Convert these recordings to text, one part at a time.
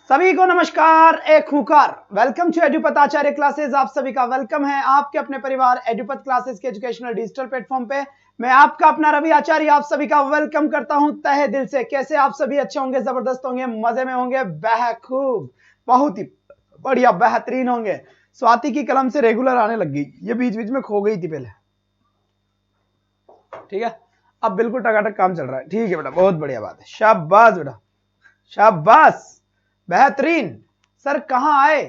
सभी को नमस्कार, एक हुकार। वेलकम टू एडुपत आचार्य क्लासेस। आप सभी का वेलकम है आपके अपने परिवार एडुपत क्लासेस के एजुकेशनल डिजिटल प्लेटफॉर्म पे। मैं आपका अपना रवि आचार्य आप सभी का वेलकम करता हूं तहे दिल से। कैसे आप सभी? अच्छे होंगे, जबरदस्त होंगे, मजे में होंगे, बेहूब, बहुत ही बढ़िया, बेहतरीन होंगे। स्वाति की कलम से रेगुलर आने लग गई, ये बीच बीच में खो गई थी पहले। ठीक है, अब बिल्कुल टकाटक काम चल रहा है। ठीक है बेटा, बहुत बढ़िया बात है। शाबाश बेटा, शाबाश, बेहतरीन। सर कहाँ आए?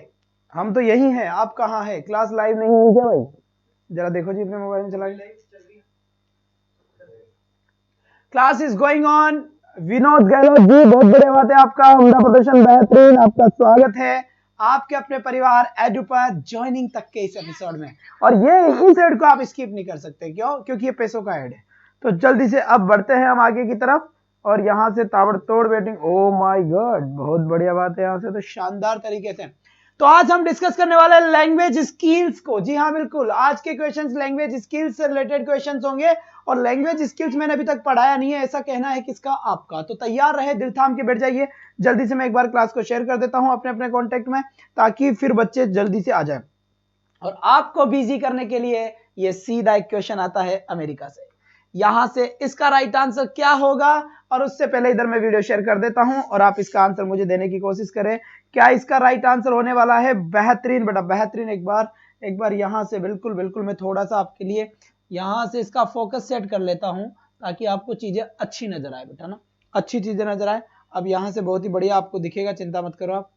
हम तो यही हैं, आप कहाँ हैं? क्लास लाइव नहीं हुई क्या भाई? जरा देखो जी अपने मोबाइल में चला के। Class is going on. Vinod Gehlot ji, बहुत बढ़िया बात है, आपका उम्दा प्रदर्शन, बेहतरीन। आपका स्वागत है आपके अपने परिवार एडुपत ज्वाइनिंग तक के इस एपिसोड में। और ये इस एड को आप स्किप नहीं कर सकते। क्यों? क्योंकि ये पैसों का एड है। तो जल्दी से अब बढ़ते हैं हम आगे की तरफ और यहां से ताबड़तोड़ बैटिंग। ओ माय गॉड, बहुत बढ़िया बात है, यहां से तो शानदार तरीके से। तो आज हम डिस्कस करने वाले हैं लैंग्वेज स्किल्स को। जी हाँ बिल्कुल, आज के क्वेश्चंस लैंग्वेज स्किल्स से रिलेटेड क्वेश्चंस होंगे। और लैंग्वेज स्किल्स मैंने अभी तक पढ़ाया नहीं है, ऐसा कहना है किसका? आपका। तो तैयार रहे, दिल थाम के बैठ जाइए। जल्दी से मैं एक बार क्लास को शेयर कर देता हूं अपने अपने कॉन्टेक्ट में, ताकि फिर बच्चे जल्दी से आ जाए। और आपको बिजी करने के लिए ये सीधा एक क्वेश्चन आता है अमेरिका से। यहां से इसका राइट आंसर क्या होगा? और उससे पहले इधर मैं वीडियो शेयर कर देता हूं और आप इसका आंसर मुझे देने की कोशिश करें। क्या इसका राइट आंसर होने वाला है? बेहतरीन बेटा, बेहतरीन। एक बार यहां से बिल्कुल बिल्कुल मैं थोड़ा सा आपके लिए यहां से इसका फोकस सेट कर लेता हूं, ताकि आपको चीजें अच्छी नजर आए बेटा ना, अच्छी चीजें नजर आए। अब यहां से बहुत ही बढ़िया आपको दिखेगा, चिंता मत करो आप।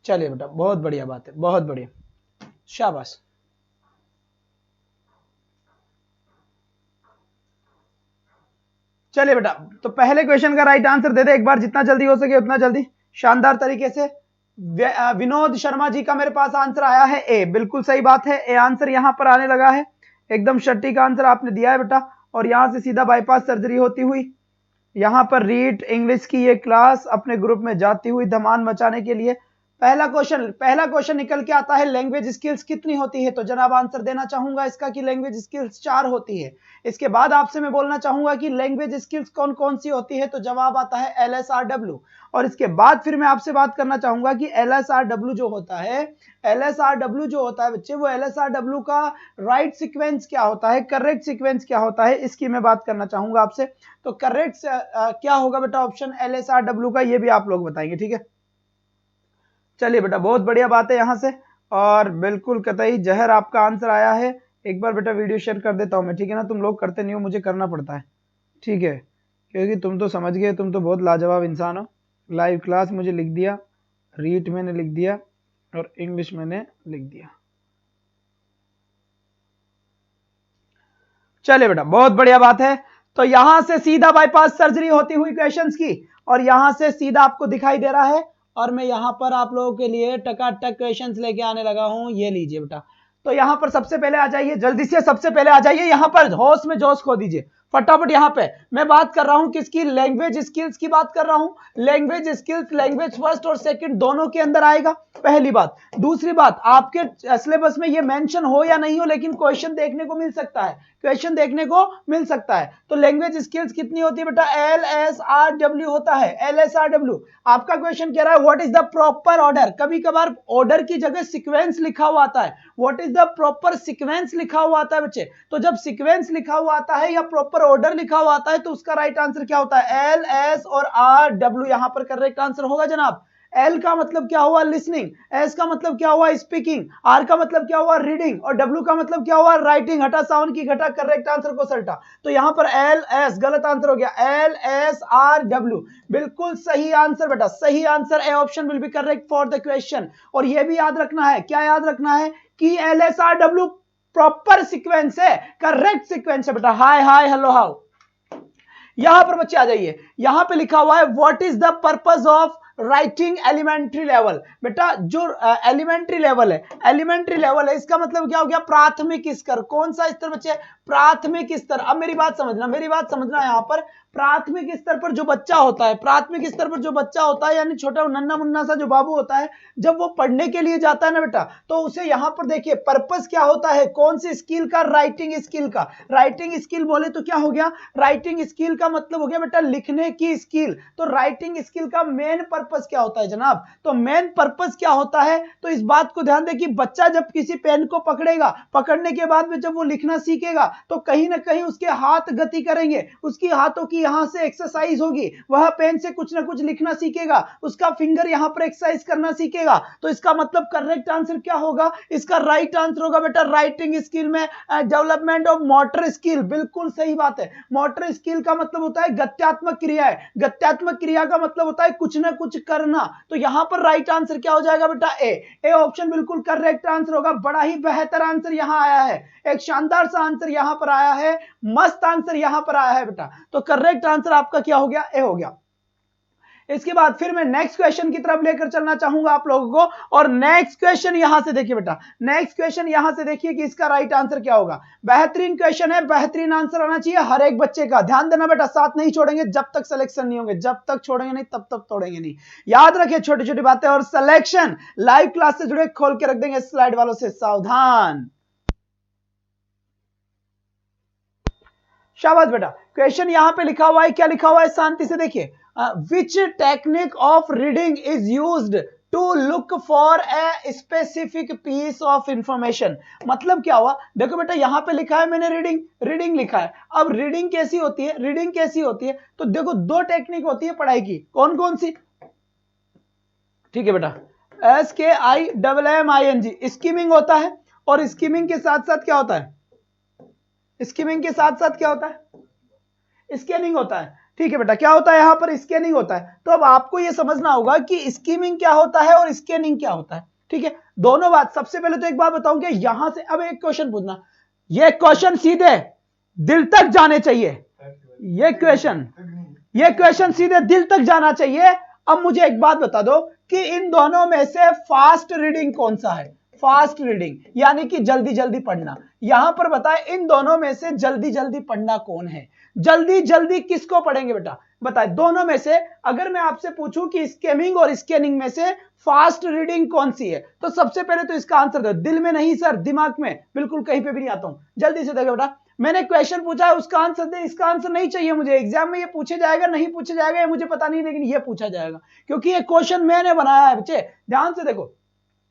चलिए बेटा, बहुत बढ़िया बात है, बहुत बढ़िया, शाबाश। चलिए बेटा, तो पहले क्वेश्चन का राइट आंसर दे दे एक बार, जितना जल्दी हो सके उतना जल्दी, शानदार तरीके से। विनोद शर्मा जी का मेरे पास आंसर आया है ए। बिल्कुल सही बात है, ए आंसर यहां पर आने लगा है। एकदम सटीक आंसर आपने दिया है बेटा। और यहां से सीधा बाईपास सर्जरी होती हुई यहां पर रीड इंग्लिश की ये क्लास अपने ग्रुप में जाती हुई धमाल मचाने के लिए। पहला क्वेश्चन निकल के आता है, लैंग्वेज स्किल्स कितनी होती है? तो जनाब आंसर देना चाहूंगा इसका कि लैंग्वेज स्किल्स 4 होती है। इसके बाद आपसे मैं बोलना चाहूंगा कि लैंग्वेज स्किल्स कौन कौन सी होती है? तो जवाब आता है LSRW। और इसके बाद फिर मैं आपसे बात करना चाहूंगा कि LSRW जो होता है, बच्चे, वो LSRW का राइट सीक्वेंस क्या होता है, करेक्ट सीक्वेंस क्या होता है, इसकी मैं बात करना चाहूंगा आपसे। तो करेक्ट क्या होगा बेटा ऑप्शन LSRW का, ये भी आप लोग बताएंगे, ठीक है? चलिए बेटा, बहुत बढ़िया बात है यहां से। और बिल्कुल कतई जहर आपका आंसर आया है। एक बार बेटा वीडियो शेयर कर देता हूं मैं, ठीक है ना? तुम लोग करते नहीं हो, मुझे करना पड़ता है, ठीक है? क्योंकि तुम तो समझ गए, तुम तो बहुत लाजवाब इंसान हो। लाइव क्लास मुझे लिख दिया, रीड मैंने लिख दिया और इंग्लिश मैंने लिख दिया। चलिए बेटा, बहुत बढ़िया बात है। तो यहां से सीधा बाईपास सर्जरी होती हुई क्वेश्चंस की, और यहां से सीधा आपको दिखाई दे रहा है। और मैं यहां पर आप लोगों के लिए टकाटक क्वेश्चंस लेके आने लगा हूं, ये लीजिए बेटा। तो यहां पर सबसे पहले आ जाइए, जल्दी से सबसे पहले आ जाइए यहां पर, होश में जोश खो दीजिए फटाफट। यहां पे मैं बात कर रहा हूं किसकी? लैंग्वेज स्किल्स की बात कर रहा हूं। लैंग्वेज स्किल्स लैंग्वेज फर्स्ट और सेकंड दोनों के अंदर आएगा, पहली बात। दूसरी बात, आपके सिलेबस में ये मेंशन हो या नहीं हो, लेकिन क्वेश्चन देखने को मिल सकता है, क्वेश्चन देखने को मिल सकता है। तो लैंग्वेज स्किल्स कितनी होती है बेटा? LSRW होता है, LSRW। आपका क्वेश्चन कह रहा है what is the proper order. कभी कभार ऑर्डर की जगह सीक्वेंस लिखा हुआ आता है, what is the proper sequence लिखा हुआ आता है बच्चे। तो जब सीक्वेंस लिखा हुआ आता है या प्रॉपर ऑर्डर लिखा हुआ आता है, तो उसका राइट आंसर क्या होता है? LS और RW यहां पर करेक्ट आंसर होगा जनाब। L का मतलब क्या हुआ? लिसनिंग। S का मतलब क्या हुआ? स्पीकिंग। R का मतलब क्या हुआ? रीडिंग। और W का मतलब क्या हुआ? राइटिंग। हटा साउंड की घटा, करेक्ट आंसर को सल्टा। तो यहां पर LS गलत आंसर हो गया, LSRW बिल्कुल सही आंसर बेटा, सही answer A option will be correct for the question. और यह भी याद रखना है, क्या याद रखना है? कि LSRW प्रॉपर सीक्वेंस है, करेक्ट सीक्वेंस है बेटा। हाय हाय हेलो हाउ। यहां पर बच्चे आ जाइए, यहां पे लिखा हुआ है what is the purpose of writing elementary level. बेटा जो एलिमेंट्री लेवल है, एलिमेंट्री लेवल है, इसका मतलब क्या हो गया? प्राथमिक स्तर। कौन सा स्तर बच्चे? प्राथमिक स्तर। अब मेरी बात समझना, मेरी बात समझना, यहां पर प्राथमिक स्तर पर जो बच्चा होता है, प्राथमिक स्तर पर जो बच्चा होता है यानी छोटा नन्ना मुन्ना सा जो बाबू होता है, जब वो पढ़ने के लिए जाता है ना बेटा, तो उसे यहां पर देखिए पर्पस क्या होता है, कौन सी स्किल का, राइटिंग स्किल का। राइटिंग स्किल बोले तो क्या हो गया, राइटिंग स्किल का मतलब हो गया बेटा लिखने की स्किल। तो राइटिंग स्किल का मेन पर्पस क्या होता है जनाब, तो मेन पर्पस क्या होता है, तो इस बात को ध्यान दें कि बच्चा जब किसी पेन को पकड़ेगा, पकड़ने के बाद में जब वो लिखना सीखेगा तो कहीं ना कहीं उसके हाथ गति करेंगे, उसकी हाथों की यहां से एक्सरसाइज होगी, वह पेन से कुछ ना कुछ लिखना सीखेगा, उसका फिंगर यहां पर एक्सरसाइज करना सीखेगा। तो इसका मतलब करेक्ट आंसर क्या होगा, इसका राइट आंसर होगा बेटा राइटिंग स्किल में डेवलपमेंट ऑफ मोटर स्किल। बिल्कुल सही बात है। मोटर स्किल का मतलब होता है गत्यात्मक क्रिया है, गत्यात्मक क्रिया का मतलब होता है कुछ ना कुछ करना। तो यहां पर राइट आंसर क्या हो जाएगा बेटा ए ऑप्शन बिल्कुल करेक्ट आंसर होगा। बड़ा ही बेहतर आंसर यहां आया है, एक शानदार सा आंसर यहां पर आया है, मस्त आंसर यहां पर आया है बेटा। तो करेक्ट आंसर आपका क्या हो गया, ए हो गया। इसके बाद फिर मैं नेक्स्ट क्वेश्चन की तरफ लेकर चलना चाहूंगा आप लोगों को, और नेक्स्ट क्वेश्चन यहां से देखिए बेटा, नेक्स्ट क्वेश्चन यहां से देखिए कि इसका राइट आंसर क्या होगा। बेहतरीन क्वेश्चन है, बेहतरीन आंसर आना चाहिए हर एक बच्चे का। ध्यान देना बेटा, साथ नहीं छोड़ेंगे जब तक सिलेक्शन नहीं होंगे, जब तक छोड़ेंगे नहीं तब तक तोड़ेंगे नहीं। याद रखिए छोटी छोटी बातें, और सिलेक्शन लाइव क्लास से जुड़े खोल के रख देंगे, स्लाइड वालों से सावधान। शाबाश बेटा। क्वेश्चन यहां पे लिखा हुआ है, क्या लिखा हुआ है शांति से देखिए, which technique of reading is used to look for a specific piece of information. मतलब क्या हुआ, देखो बेटा यहां पे लिखा है मैंने रीडिंग, रीडिंग लिखा है। अब रीडिंग कैसी होती है, रीडिंग कैसी होती है, तो देखो दो टेक्निक होती है पढ़ाई की, कौन कौन सी, ठीक है बेटा, SKIMMING स्कीमिंग होता है, और स्कीमिंग के साथ साथ क्या होता है, स्कीमिंग के साथ साथ क्या होता है, स्कैनिंग होता है। ठीक है बेटा, क्या होता है यहां पर, स्कैनिंग होता है। तो अब आपको यह समझना होगा कि स्कीमिंग क्या होता है और स्कैनिंग क्या होता है। ठीक है, दोनों बात। सबसे पहले तो एक बात बताऊंगा, यहां से अब एक क्वेश्चन पूछना, ये क्वेश्चन सीधे दिल तक जाने चाहिए, ये क्वेश्चन सीधे दिल तक जाना चाहिए। अब मुझे एक बात बता दो कि इन दोनों में से फास्ट रीडिंग कौन सा है, फास्ट रीडिंग यानी कि जल्दी जल्दी पढ़ना। यहां पर बताए इन दोनों में से जल्दी जल्दी पढ़ना कौन है, जल्दी जल्दी किसको पढ़ेंगे बेटा, बताए दोनों में से। अगर मैं आपसे पूछूं कि स्कैमिंग और स्कैनिंग में से फास्ट रीडिंग कौन सी है, तो सबसे पहले तो इसका आंसर दो। दिल में नहीं सर, दिमाग में, बिल्कुल कहीं पे भी नहीं आता हूं। जल्दी से देखो बेटा, मैंने क्वेश्चन पूछा है उसका आंसर दे, इसका आंसर नहीं चाहिए मुझे। एग्जाम में ये पूछे जाएगा नहीं पूछे जाएगा ये मुझे पता नहीं, लेकिन ये पूछा जाएगा क्योंकि ये क्वेश्चन मैंने बनाया है बच्चे। ध्यान से देखो,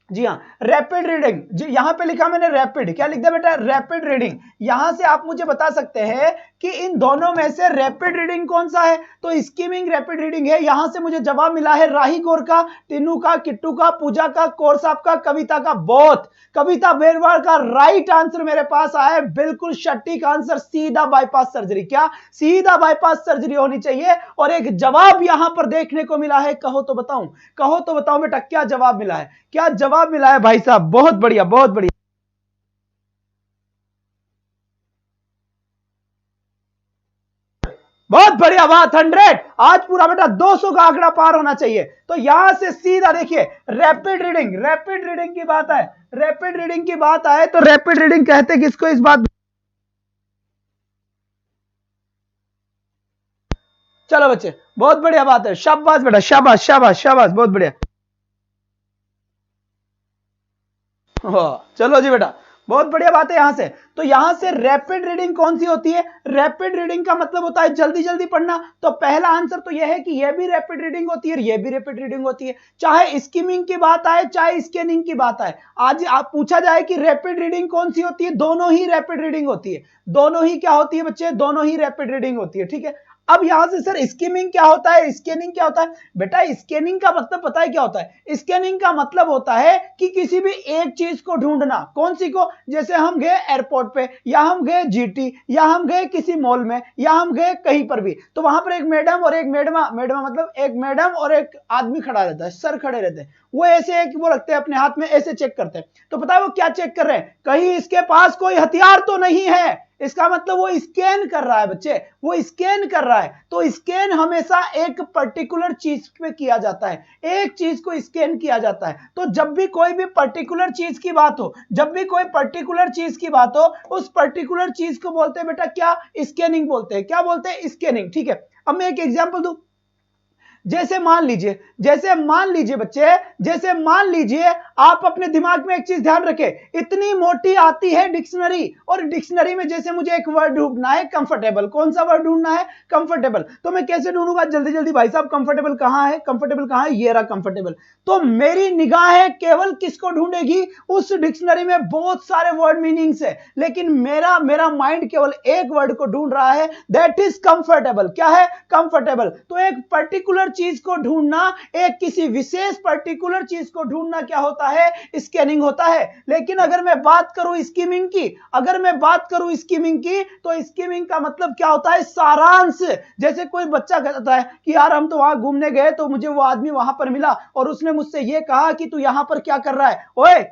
जी हाँ, रैपिड रीडिंग, जी यहां पे लिखा मैंने रैपिड, क्या लिख दिया बेटा, रैपिड रीडिंग। यहां से आप मुझे बता सकते हैं कि इन दोनों में से रैपिड रीडिंग कौन सा है, तो स्कीमिंग रैपिड रीडिंग है। यहां से मुझे जवाब मिला है राही गौर का, टीनू का, किट्टू का, पूजा का, कौर साहब का, कविता का, बोथ। कविता बेरवाल का राइट आंसर मेरे पास आया है, बिल्कुल सटीक आंसर, सीधा बाईपास सर्जरी। क्या सीधा बाईपास सर्जरी होनी चाहिए। और एक जवाब यहां पर देखने को मिला है, कहो तो बताऊं, कहो तो बताऊं बेटा क्या जवाब मिला है, क्या जवाब मिला है भाई साहब, बहुत बढ़िया बहुत बढ़िया। बहुत बढ़िया बात, 100। आज पूरा बेटा 200 का आंकड़ा पार होना चाहिए। तो यहां से सीधा देखिए रैपिड रीडिंग, रैपिड रीडिंग की बात है, रैपिड रीडिंग की बात आए तो रैपिड रीडिंग कहते किसको, इस बात, चलो बच्चे बहुत बढ़िया बात है, शाबाश बेटा, शाबाश शाबाश शाबाश, बहुत बढ़िया। चलो जी बेटा, बहुत बढ़िया बात है। यहां से तो यहां से रैपिड रीडिंग कौन सी होती है, रैपिड रीडिंग का मतलब होता है जल्दी जल्दी पढ़ना। तो पहला आंसर तो यह है कि यह भी रैपिड रीडिंग होती है, यह भी रैपिड रीडिंग होती है। चाहे स्कीमिंग की बात आए चाहे स्कैनिंग की बात आए, आज आप पूछा जाए कि रैपिड रीडिंग कौन सी होती है, दोनों ही रैपिड रीडिंग होती है। दोनों ही क्या होती है बच्चे, दोनों ही रैपिड रीडिंग होती है। ठीक है, अब यहां से सर स्कीमिंग क्या होता है, स्कैनिंग क्या होता है, बेटा स्कैनिंग का मतलब पता है क्या होता है, स्कैनिंग का मतलब होता है कि किसी भी एक चीज को ढूंढना, कौन सी को, जैसे हम गए एयरपोर्ट पे, या हम गए जीटी, या हम गए किसी मॉल में, या हम गए कहीं पर भी, तो वहां पर एक मैडम और एक मैडमा, मैडमा मतलब एक मैडम और एक आदमी खड़ा रहता है, सर खड़े रहते हैं, वो ऐसे एक वो रखते हैं अपने हाथ में, ऐसे चेक करते हैं। तो पता है वो क्या चेक कर रहे हैं, कहीं इसके पास कोई हथियार तो नहीं है, इसका मतलब वो स्कैन कर रहा है बच्चे, वो स्कैन कर रहा है। तो स्कैन हमेशा एक पर्टिकुलर चीज पे किया जाता है, एक चीज को स्कैन किया जाता है। तो जब भी कोई भी पर्टिकुलर चीज की बात हो, जब भी कोई पर्टिकुलर चीज की बात हो, उस पर्टिकुलर चीज को बोलते हैं बेटा क्या, स्कैनिंग बोलते हैं, क्या बोलते हैं, स्कैनिंग। ठीक है, अब मैं एक एग्जांपल दूं, जैसे मान लीजिए बच्चे, जैसे मान लीजिए आप अपने दिमाग में एक चीज ध्यान रखें, इतनी मोटी आती है डिक्शनरी, और डिक्शनरी में जैसे मुझे एक वर्ड ढूंढना है कंफर्टेबल, कौन सा वर्ड ढूंढना है? कंफर्टेबल। तो मैं कैसे ढूंढूंगा? जल्दी जल्दी भाई साहब, कंफर्टेबल कहां है? कंफर्टेबल कहां है? ये रहा कंफर्टेबल। तो मेरी निगाहें केवल किसको ढूंढेगी? उस डिक्शनरी में बहुत सारे वर्ड मीनिंग्स है, लेकिन मेरा माइंड केवल एक वर्ड को ढूंढ रहा है, दैट इज कंफर्टेबल। क्या है? कंफर्टेबल। तो एक पर्टिकुलर चीज को ढूंढना, एक किसी विशेष पर्टिकुलर चीज को ढूंढना क्या होता है? स्कैनिंग होता है। लेकिन अगर मैं बात करूं स्कीमिंग की, तो स्कीमिंग का मतलब क्या होता है? सारांश। जैसे कोई बच्चा कहता है कि यार हम तो वहां घूमने गए, तो मुझे वो आदमी वहां पर मिला और उसने मुझसे ये कहा कि तू यहां पर क्या कर रहा है? ओए,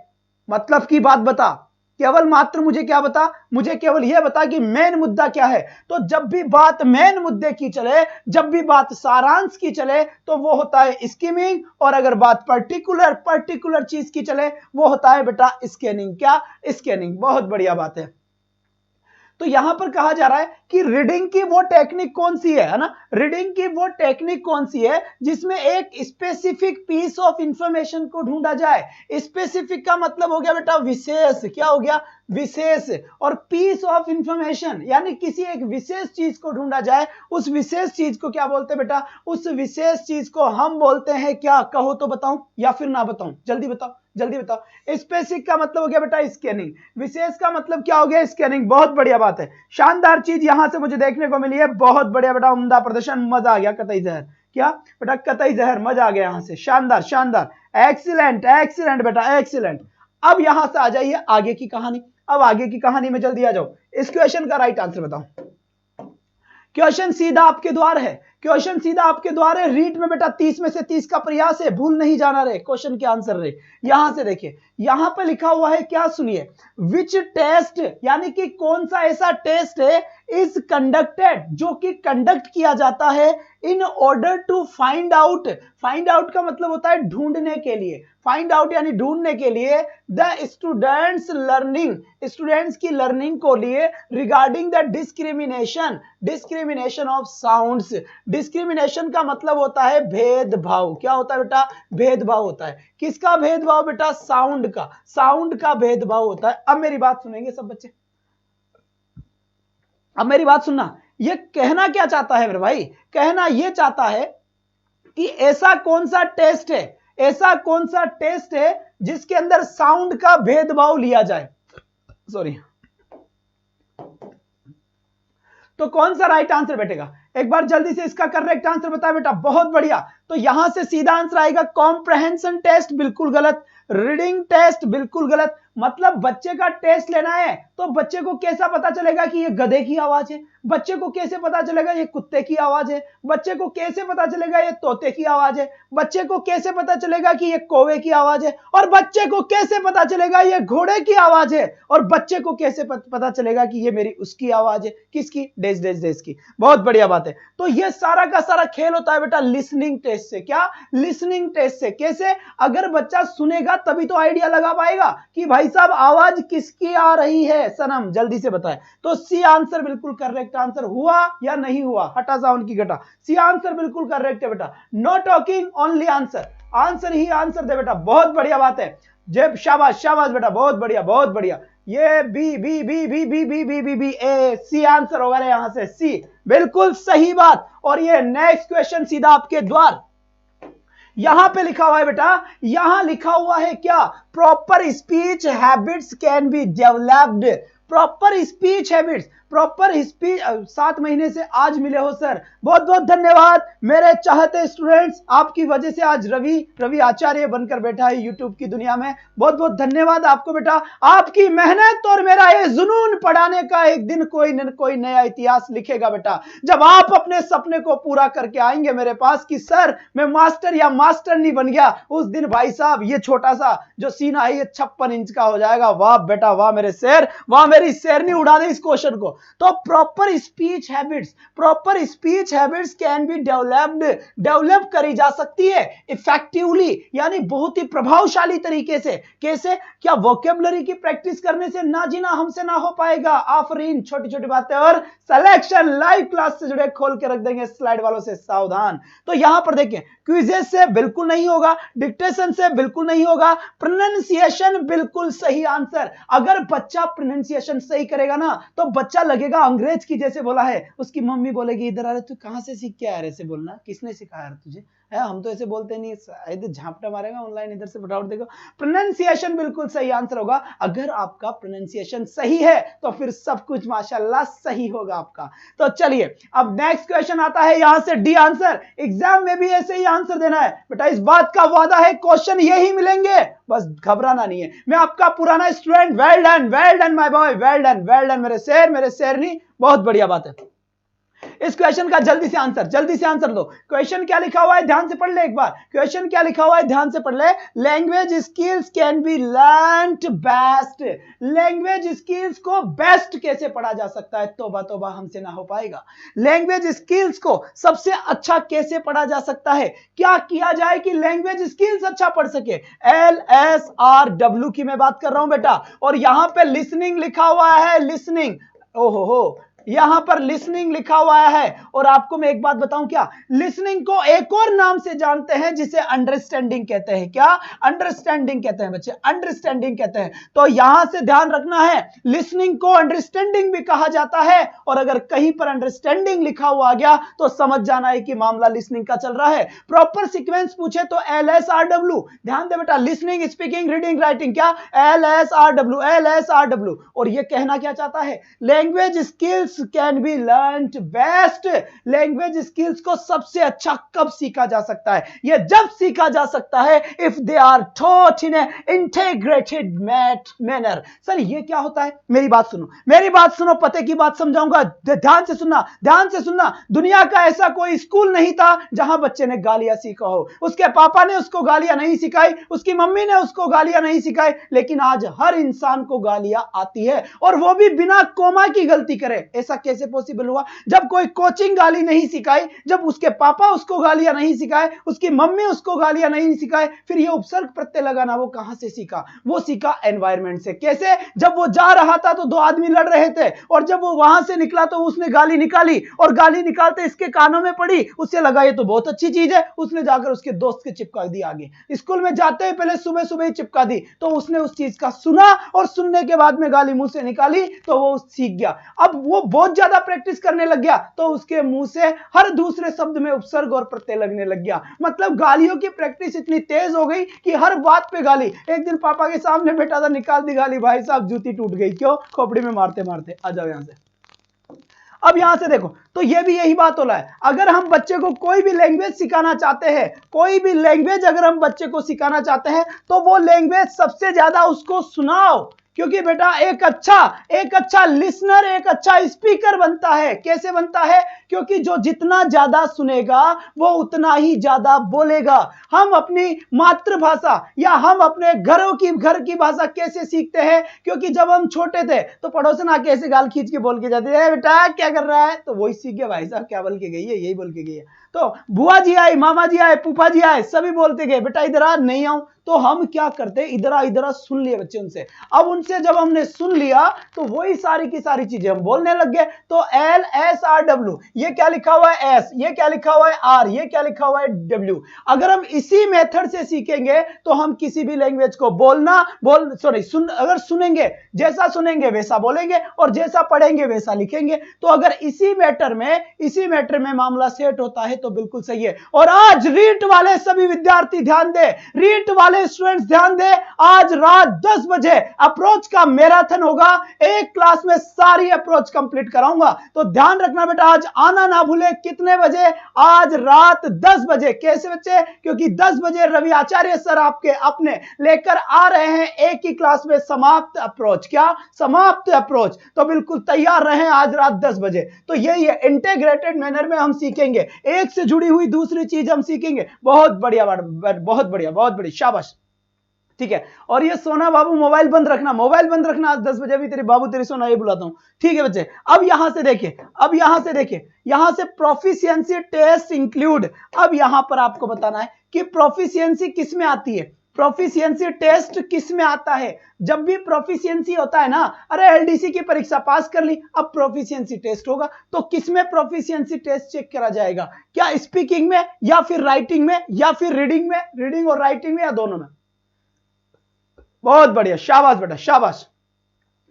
मतलब की बात बता, केवल मात्र मुझे क्या बता? मुझे केवल यह बता कि मेन मुद्दा क्या है। तो जब भी बात मेन मुद्दे की चले, जब भी बात सारांश की चले, तो वो होता है स्कीमिंग, और अगर बात पर्टिकुलर चीज की चले, वो होता है बेटा स्कैनिंग। क्या? स्कैनिंग। बहुत बढ़िया बात है। तो यहां पर कहा जा रहा है कि रीडिंग की वो टेक्निक कौन सी है ना? रीडिंग की वो टेक्निक कौन सी है जिसमें एक स्पेसिफिक पीस ऑफ इंफॉर्मेशन को ढूंढा जाए। स्पेसिफिक का मतलब हो गया बेटा विशेष। क्या हो गया? विशेष। और पीस ऑफ इंफॉर्मेशन यानी किसी एक विशेष चीज को ढूंढा जाए, उस विशेष चीज को क्या बोलते हैं बेटा? उस विशेष चीज को हम बोलते हैं क्या? कहो तो बताऊं या फिर ना बताऊं? जल्दी बताओ, जल्दी बताओ। स्पेसिफिक का मतलब हो गया बेटा स्कैनिंग, विशेष का मतलब क्या हो गया? स्कैनिंग। बहुत बढ़िया बात है, शानदार चीज यहां से मुझे देखने को मिली है। बहुत बढ़िया बेटा, उम्दा प्रदर्शन, मजा आ गया। कतई जहर। क्या बेटा? कतई जहर, मजा आ गया यहां से। शानदार शानदार, एक्सीलेंट एक्सीलेंट बेटा, एक्सीलेंट। अब यहां से आ जाइए आगे की कहानी। अब आगे की कहानी में जल्दी आ जाओ। इस क्वेश्चन का राइट आंसर बताओ। क्वेश्चन सीधा आपके द्वार है, क्वेश्चन सीधा आपके द्वार है। रीट में बेटा 30 में से 30 का प्रयास है, भूल नहीं जाना रे। क्वेश्चन के आंसर रे यहां से देखिए, यहां पर लिखा हुआ है क्या? सुनिए, विच टेस्ट यानी कि कौन सा ऐसा टेस्ट है इज कंडक्टेड, जो कि कंडक्ट किया जाता है in order to find out. Find out का मतलब होता है ढूंढने के लिए, फाइंड आउट यानी ढूंढने के लिए। द स्टूडेंट्स लर्निंग, स्टूडेंट्स की लर्निंग को लिए regarding the discrimination of sounds. Discrimination का मतलब होता है भेदभाव। क्या होता है बेटा? भेदभाव होता है। किसका भेदभाव बेटा? साउंड का, साउंड का भेदभाव होता है। अब मेरी बात सुनेंगे सब बच्चे, अब मेरी बात सुनना। ये कहना क्या चाहता है मेरे भाई? कहना ये चाहता है कि ऐसा कौन सा टेस्ट है, ऐसा कौन सा टेस्ट है जिसके अंदर साउंड का भेदभाव लिया जाए। सॉरी, तो कौन सा राइट आंसर बैठेगा? एक बार जल्दी से इसका करेक्ट आंसर बताए बेटा। बहुत बढ़िया। तो यहां से सीधा आंसर आएगा कॉम्प्रहेंशन टेस्ट, बिल्कुल गलत। रीडिंग टेस्ट, बिल्कुल गलत। मतलब बच्चे का टेस्ट लेना है तो बच्चे को कैसा पता चलेगा कि ये गधे की आवाज है? बच्चे को कैसे पता चलेगा ये कुत्ते की आवाज है? बच्चे को कैसे पता चलेगा ये तोते की आवाज है? बच्चे को कैसे पता चलेगा कि ये कौवे की आवाज है? और बच्चे को कैसे पता चलेगा ये घोड़े की आवाज है? और बच्चे को कैसे पता चलेगा कि ये मेरी उसकी आवाज है? किसकी? डेज डेज डेज की। बहुत बढ़िया बात है। तो ये सारा का सारा खेल होता है बेटा लिसनिंग टेस्ट से। क्या? लिसनिंग टेस्ट से। कैसे? अगर बच्चा सुनेगा तभी तो आइडिया लगा पाएगा कि भाई साहब आवाज किसकी आ रही है। सनम जल्दी से बताए। तो सी आंसर बिल्कुल करेक्ट आंसर हुआ या नहीं हुआ? हटा साउंड की घटा। सी आंसर बिल्कुल करेक्ट है बेटा। No talking, only answer. Answer ही आंसर दे बेटा। बहुत बढ़िया बात है। जब शाबाश शाबाश बेटा, बहुत बढ़िया बहुत बढ़िया। ये B B B B B B B B B A C answer होगा यहां से। सी बिल्कुल सही बात। और ये नेक्स्ट क्वेश्चन सीधा आपके द्वार। यहां पे लिखा हुआ है बेटा, यहां लिखा हुआ है क्या? Proper speech habits can be developed. Proper speech habits, proper speech 7 महीने से आज मिले हो सर, बहुत बहुत धन्यवाद मेरे चाहते स्टूडेंट्स। आपकी वजह से आज रवि आचार्य बनकर बैठा है यूट्यूब की दुनिया में। बहुत बहुत धन्यवाद आपको बेटा। आपकी मेहनत और मेरा ये जुनून पढ़ाने का एक दिन कोई न कोई नया इतिहास लिखेगा बेटा। जब आप अपने सपने को पूरा करके आएंगे मेरे पास कि सर मैं मास्टर या मास्टर नहीं बन गया, उस दिन भाई साहब ये छोटा सा जो सीना है ये 56 इंच का हो जाएगा। वाह बेटा वाह मेरे शेर, वाह मेरी शेरनी, उड़ा दे इस क्वेश्चन को। तो proper speech habits can be develop करी जा सकती है इफेक्टिवली, यानी बहुत ही प्रभावशाली तरीके से। कैसे? क्या वोकेबलरी की प्रैक्टिस करने से ना जीना हमसे ना हो पाएगा? आफरीन, छोटी छोटी बातें और सिलेक्शन लाइव क्लास से जुड़े खोल के रख देंगे, स्लाइड वालों से सावधान। तो यहां पर देखिए, क्विजेस से बिल्कुल नहीं होगा, डिक्टेशन से बिल्कुल नहीं होगा, प्रोनाउंसिएशन बिल्कुल सही आंसर। अगर बच्चा प्रोनाउंसिएशन सही करेगा ना तो बच्चा लगेगा अंग्रेज की जैसे बोला है। उसकी मम्मी बोलेगी इधर आ रहे, तू कहां से सीख के आया ऐसे बोलना, किसने सिखाया तुझे? है, हम तो ऐसे बोलते नहीं, इधर झापटा मारेगा ऑनलाइन, इधर से फटाफट देखो। प्रोनाउंसिएशन बिल्कुल सही आंसर होगा। अगर आपका प्रोनाउंसिएशन सही है तो फिर सब कुछ माशाल्लाह सही होगा आपका। तो चलिए अब नेक्स्ट क्वेश्चन आता है, यहां से डी आंसर। एग्जाम में भी ऐसे ही आंसर देना है बेटा, इस बात का वादा है, क्वेश्चन यही मिलेंगे, बस घबराना नहीं है। मैं आपका पुराना student, well done my boy, well done मेरे शेरनी, बहुत बढ़िया बात है। इस क्वेश्चन का जल्दी से आंसर दो। क्वेश्चन क्या लिखा हुआ है ध्यान से पढ़ ले एक बार। क्वेश्चन क्या लिखा हुआ है ध्यान से पढ़ ले। Language skills can be learned best. Language skills को बेस्ट कैसे पढ़ा जा सकता है? तौबा हमसे ना हो पाएगा। लैंग्वेज स्किल्स को सबसे अच्छा कैसे पढ़ा जा सकता है? क्या किया जाए कि लैंग्वेज स्किल्स अच्छा पढ़ सके? LSRW की मैं बात कर रहा हूं बेटा, और यहां पे लिसनिंग लिखा हुआ है, लिसनिंग, ओहो हो, यहां पर लिसनिंग लिखा हुआ है। और आपको मैं एक बात बताऊं, क्या लिसनिंग को एक और नाम से जानते हैं जिसे अंडरस्टैंडिंग कहते हैं? क्या अंडरस्टैंडिंग कहते हैं बच्चे? अंडरस्टैंडिंग कहते हैं। तो यहां से ध्यान रखना है, लिसनिंग को अंडरस्टैंडिंग भी कहा जाता है। और अगर कहीं पर अंडरस्टैंडिंग लिखा हुआ गया तो समझ जाना है कि मामला लिसनिंग का चल रहा है। प्रॉपर सीक्वेंस पूछे तो LSRW, ध्यान दे बेटा, लिसनिंग, स्पीकिंग, रीडिंग, राइटिंग, क्या LSRW। और यह कहना क्या चाहता है? Language skills can be learned best. Language skills को सबसे अच्छा कब सीखा जा सकता है? यह जब सीखा जा सकता है if they are taught in integrated manner. Sir ये क्या होता है? मेरी बात सुनो, पते की बात समझाऊंगा, ध्यान से सुनना। दुनिया का ऐसा कोई स्कूल नहीं था जहां बच्चे ने गालियां सीखा हो। उसके पापा ने उसको गालियां नहीं सिखाई, उसकी मम्मी ने उसको गालियां नहीं सिखाई, लेकिन आज हर इंसान को गालियां आती है, और वो भी बिना कोमा की गलती करे। ऐसा कैसे पॉसिबल हुआ? जब कोई कोचिंग गाली नहीं सिखाई, जब उसके पापा उसको गालियां नहीं सिखाए, उसकी मम्मी उसको गालियां नहीं सिखाए, फिर ये उपसर्ग प्रत्यय लगाना वो कहां से सीखा? वो सीखा एनवायरमेंट से। कैसे? जब वो जा रहा था तो दो आदमी लड़ रहे थे, और जब वो वहां से निकला तो उसने गाली निकाली, और गाली निकालते इसके कानों में पड़ी, उससे लगा ये तो बहुत अच्छी चीज है, उसने जाकर उसके दोस्त के चिपका दी आगे। स्कूल में जाते ही पहले सुबह ही चिपका दी, तो उसने उस चीज का सुना, और सुनने के बाद में गाली मुंह से निकाली तो वो सीख गया। अब वो बहुत ज्यादा प्रैक्टिस करने लग गया तो उसके मुंह से हर दूसरे शब्द में उपसर्ग और प्रत्यय लगने लग गया। मतलब गालियों की प्रैक्टिस इतनी तेज हो गई कि हर बात पे गाली। एक दिन पापा के सामने बैठा था, निकाल दी गाली, भाई साहब जूती टूट गई। क्यों? खोपड़ी में मारते मारते। आ जाओ यहां से। अब यहां से देखो, तो ये भी यही बात हो रहा है। अगर हम बच्चे को कोई भी लैंग्वेज सिखाना चाहते हैं, कोई भी लैंग्वेज अगर हम बच्चे को सिखाना चाहते हैं, तो वो लैंग्वेज सबसे ज्यादा उसको सुनाओ। क्योंकि बेटा एक अच्छा लिसनर, एक अच्छा स्पीकर बनता है। कैसे बनता है? क्योंकि जो जितना ज्यादा सुनेगा वो उतना ही ज्यादा बोलेगा। हम अपनी मातृभाषा या हम अपने घर की भाषा कैसे सीखते हैं? क्योंकि जब हम छोटे थे तो पड़ोसन आके ऐसे गाल खींच के बोल के जाते हैं, बेटा क्या कर रहा है? तो वही सीख गया, भाई साहब क्या बोल के गई है, यही बोल के गई है। तो बुआ जी आए, मामा जी आए, फूफा जी आए, सभी बोलते गए बेटा इधर आ, नहीं आऊं। तो हम क्या करते? इधर आ सुन लिए बच्चे उनसे। अब उनसे जब हमने सुन लिया तो वही सारी की सारी चीजें हम बोलने लग गए। तो LSRW, ये क्या लिखा हुआ है? S, ये क्या लिखा हुआ है? R, ये क्या लिखा हुआ है? W। अगर हम इसी मेथड से सीखेंगे तो हम किसी भी लैंग्वेज को अगर सुनेंगे, जैसा सुनेंगे वैसा बोलेंगे, और जैसा पढ़ेंगे वैसा लिखेंगे। तो अगर इसी मैटर में मामला सेट होता है तो बिल्कुल सही है। और आज रीट वाले सभी विद्यार्थी ध्यान दे, रीट वाले स्टूडेंट्स ध्यान दे, आज रात 10 बजे अप्रोच का मैराथन होगा। एक क्लास में सारी अप्रोच कंप्लीट कराऊंगा। तो ध्यान रखना बेटा, आज आना ना भूले। कितने बजे? आज रात 10 बजे। कैसे बच्चे? क्योंकि 10 बजे रवि आचार्य सर आपके अपने लेकर आ रहे हैं एक ही क्लास में समाप्त अप्रोच। क्या? समाप्त अप्रोच। तो बिल्कुल तैयार रहें आज रात 10 बजे। तो यही है, इंटीग्रेटेड मैनर में हम सीखेंगे, एक से जुड़ी हुई दूसरी चीज हम सीखेंगे। बहुत बढ़िया, शाबाश। ठीक है। और ये सोना बाबू मोबाइल बंद रखना, मोबाइल बंद रखना, आज 10 बजे भी तेरे बाबू तेरी सोना ये बुलाता हूं, ठीक है बच्चे। अब यहां से देखिए, अब यहां से देखिए, यहां से प्रोफिशिएंसी टेस्ट इंक्लूड। अब यहां पर आपको बताना है कि प्रोफिशिएंसी किस में आती है, प्रोफिशिएंसी टेस्ट किस में आता है। जब भी प्रोफिशिएंसी होता है ना, अरे एलडीसी की परीक्षा पास कर ली, अब प्रोफिशिएंसी टेस्ट होगा, तो किस में प्रोफिशिएंसी टेस्ट चेक करा जाएगा, क्या स्पीकिंग में या फिर राइटिंग में या फिर रीडिंग में, रीडिंग और राइटिंग में या दोनों में। बहुत बढ़िया, शाबाश बेटा शाबाश,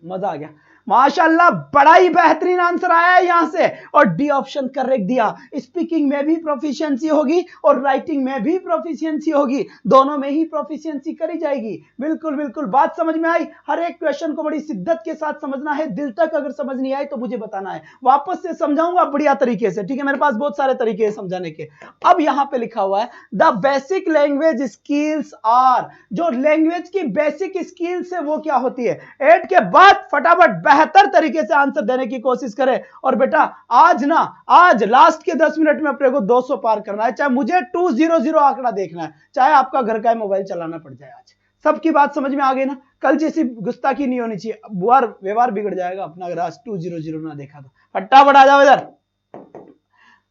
मजा आ गया, माशाल्लाह, बड़ा ही बेहतरीन आंसर आया है यहां से, और डी ऑप्शन करेक्ट दिया। स्पीकिंग में भी प्रोफिशिएंसी होगी और राइटिंग में भी प्रोफिशिएंसी होगी, दोनों में ही प्रोफिशिएंसी करी जाएगी। बिल्कुल बिल्कुल, बात समझ में आई। हर एक क्वेश्चन को बड़ी शिद्दत के साथ समझना है, दिल तक अगर समझ नहीं आई तो मुझे बताना है, वापस से समझाऊंगा बढ़िया तरीके से, ठीक है। मेरे पास बहुत सारे तरीके हैं समझाने के। अब यहां पे लिखा हुआ है the basic language skills are, जो लैंग्वेज की बेसिक स्किल्स है वो क्या होती है। 8 के बाद फटाफट बेहतर तरीके से आंसर देने की कोशिश करें। और बेटा आज ना, आज लास्ट के 10 मिनट में अपने को 200 पार करना है, चाहे मुझे 200 आंकड़ा देखना है, चाहे आपका घर का मोबाइल चलाना पड़ जाए। आज सबकी बात समझ में आ गई ना, कल जैसी गुस्ताखी नहीं होनी चाहिए, व्यवहार बिगड़ जाएगा अपना अगर आज 200 ना देखा तो। फटाफट आ जाओ इधर।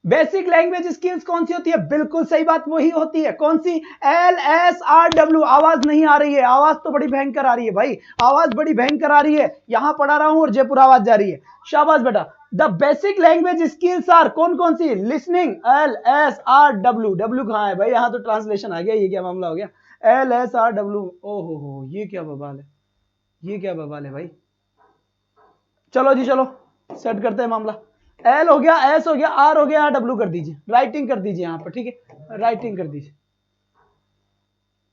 बेसिक लैंग्वेज स्किल्स कौन सी होती है, बिल्कुल सही बात वही होती है, कौन सी, LSRW। आवाज नहीं आ रही है, आवाज तो बड़ी भयंकर आ रही है भाई, आवाज बड़ी भयंकर आ रही है, यहां पढ़ा रहा हूं और जयपुर आवाज जा रही है, शाबाश बेटा। The basic language skills are कौन कौन सी, लिसनिंग, LSRW, W कहां है भाई, यहां तो ट्रांसलेशन आ गया, ये क्या मामला हो गया, LSRW, ओहो ये क्या बवाल है, ये क्या बवाल है भाई। चलो जी चलो सेट करते हैं मामला, एल हो गया, एस हो गया, आर हो गया, डब्ल्यू कर दीजिए, राइटिंग कर दीजिए यहां पर, ठीक है, राइटिंग कर दीजिए,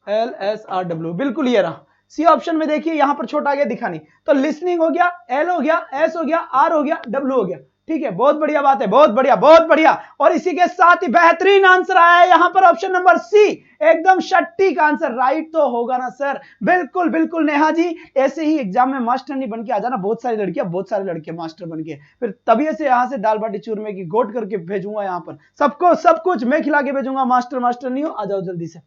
LSRW, बिल्कुल ये रहा। सी ऑप्शन में देखिए यहां पर छोटा गया दिखा नहीं, तो लिसनिंग हो गया, एल हो गया, एस हो गया, आर हो गया, डब्ल्यू हो गया, ठीक है, बहुत बढ़िया बात है, बहुत बढ़िया बहुत बढ़िया। और इसी के साथ ही बेहतरीन आंसर आया है यहां पर ऑप्शन नंबर सी, एकदम सटीक आंसर, राइट तो होगा ना सर, बिल्कुल बिल्कुल नेहा जी, ऐसे ही एग्जाम में मास्टर नहीं बन के आ जाना, बहुत सारी लड़कियां बहुत सारे लड़के मास्टर बन के, फिर तभी से यहां से दाल बाटी चूरमे की गोट करके भेजूंगा, यहां पर सबको सब कुछ मैं खिला के भेजूंगा, मास्टर मास्टर नहीं हो, आ जाओ जल्दी से।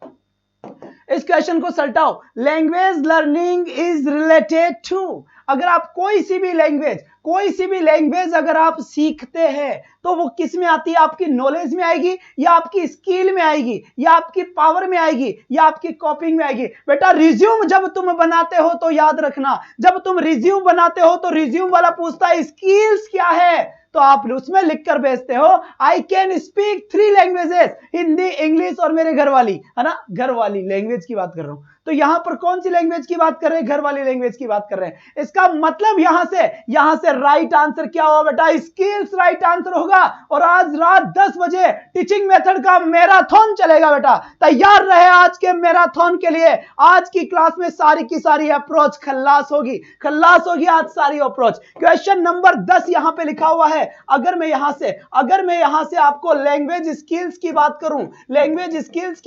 इस क्वेश्चन को सल्टाओ, language learning is related to, अगर आप कोई सी भी लैंग्वेज अगर आप सीखते हैं तो वो किस में आती है, आपकी नॉलेज में आएगी या आपकी स्किल में आएगी या आपकी पावर में आएगी या आपकी कॉपिंग में आएगी। बेटा रिज्यूम जब तुम बनाते हो तो याद रखना, जब तुम रिज्यूम बनाते हो तो रिज्यूम वाला पूछता है स्किल्स क्या है, तो आप उसमें लिखकर भेजते हो I can speak 3 languages, Hindi, English और मेरे घर वाली, है ना, घर वाली लैंग्वेज की बात कर रहा हूं। तो यहां पर कौन सी लैंग्वेज की बात कर रहे हैं, घर वाली लैंग्वेज की बात कर रहे हैं। इसका मतलब यहां से राइट आंसर क्या होगा बेटा, स्किल्स राइट आंसर होगा। और आज रात 10 बजे टीचिंग मेथड का मैराथन चलेगा बेटा, तैयार रहे आज के मैराथन के लिए। आज की क्लास में सारी की सारी अप्रोच खल्लास होगी आज सारी अप्रोच। क्वेश्चन नंबर 10 यहां पे लिखा हुआ है, अगर मैं यहां से आपको लैंग्वेज स्किल्स की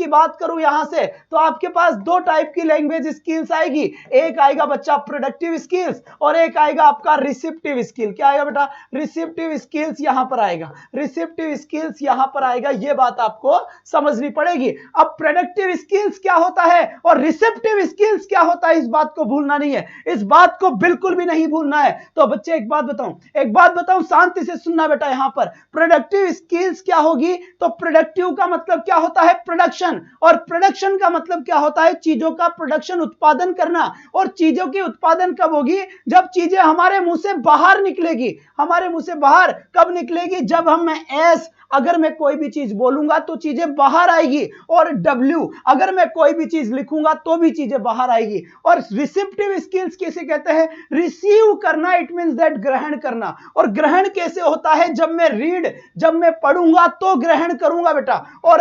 बात करूं यहां से, तो आपके पास 2 टाइप की लैंग्वेज स्किल्स आएगी, एक आएगा बच्चा प्रोडक्टिव स्किल्स और एक आएगा आपका रिसेप्टिव स्किल। क्या आएगा बेटा, रिसेप्टिव स्किल्स यहां पर आएगा, रिसेप्टिव स्किल्स यहां पर आएगा, यह बात आपको समझनी पड़ेगी। अब प्रोडक्टिव स्किल्स क्या होता है और रिसेप्टिव स्किल्स क्या होता है, इस बात को भूलना नहीं है, इस बात को बिल्कुल भी नहीं भूलना है। तो बच्चे एक बात बताऊं शांति से सुनना बेटा, यहां पर प्रोडक्टिव स्किल्स क्या होगी, तो प्रोडक्टिव का मतलब क्या होता है, प्रोडक्शन, और प्रोडक्शन का मतलब क्या होता है, चीजों का प्रोडक्शन, उत्पादन करना। और चीजों की उत्पादन कब होगी, जब चीजें हमारे मुंह से बाहर निकलेगी। हमारे मुंह से बाहर कब निकलेगी, जब हम एस, अगर मैं कोई भी चीज बोलूंगा तो चीजें बाहर आएगी, और डब्ल्यू, अगर मैं कोई भी चीज लिखूंगा तो भी चीजें बाहर आएगी। और रिसेप्टिव स्किल्स कैसे कहते हैं, रिसीव करना, इट मींस दैट ग्रहण करना। और ग्रहण कैसे होता है, जब मैं पढ़ूंगा तो ग्रहण करूंगा बेटा, और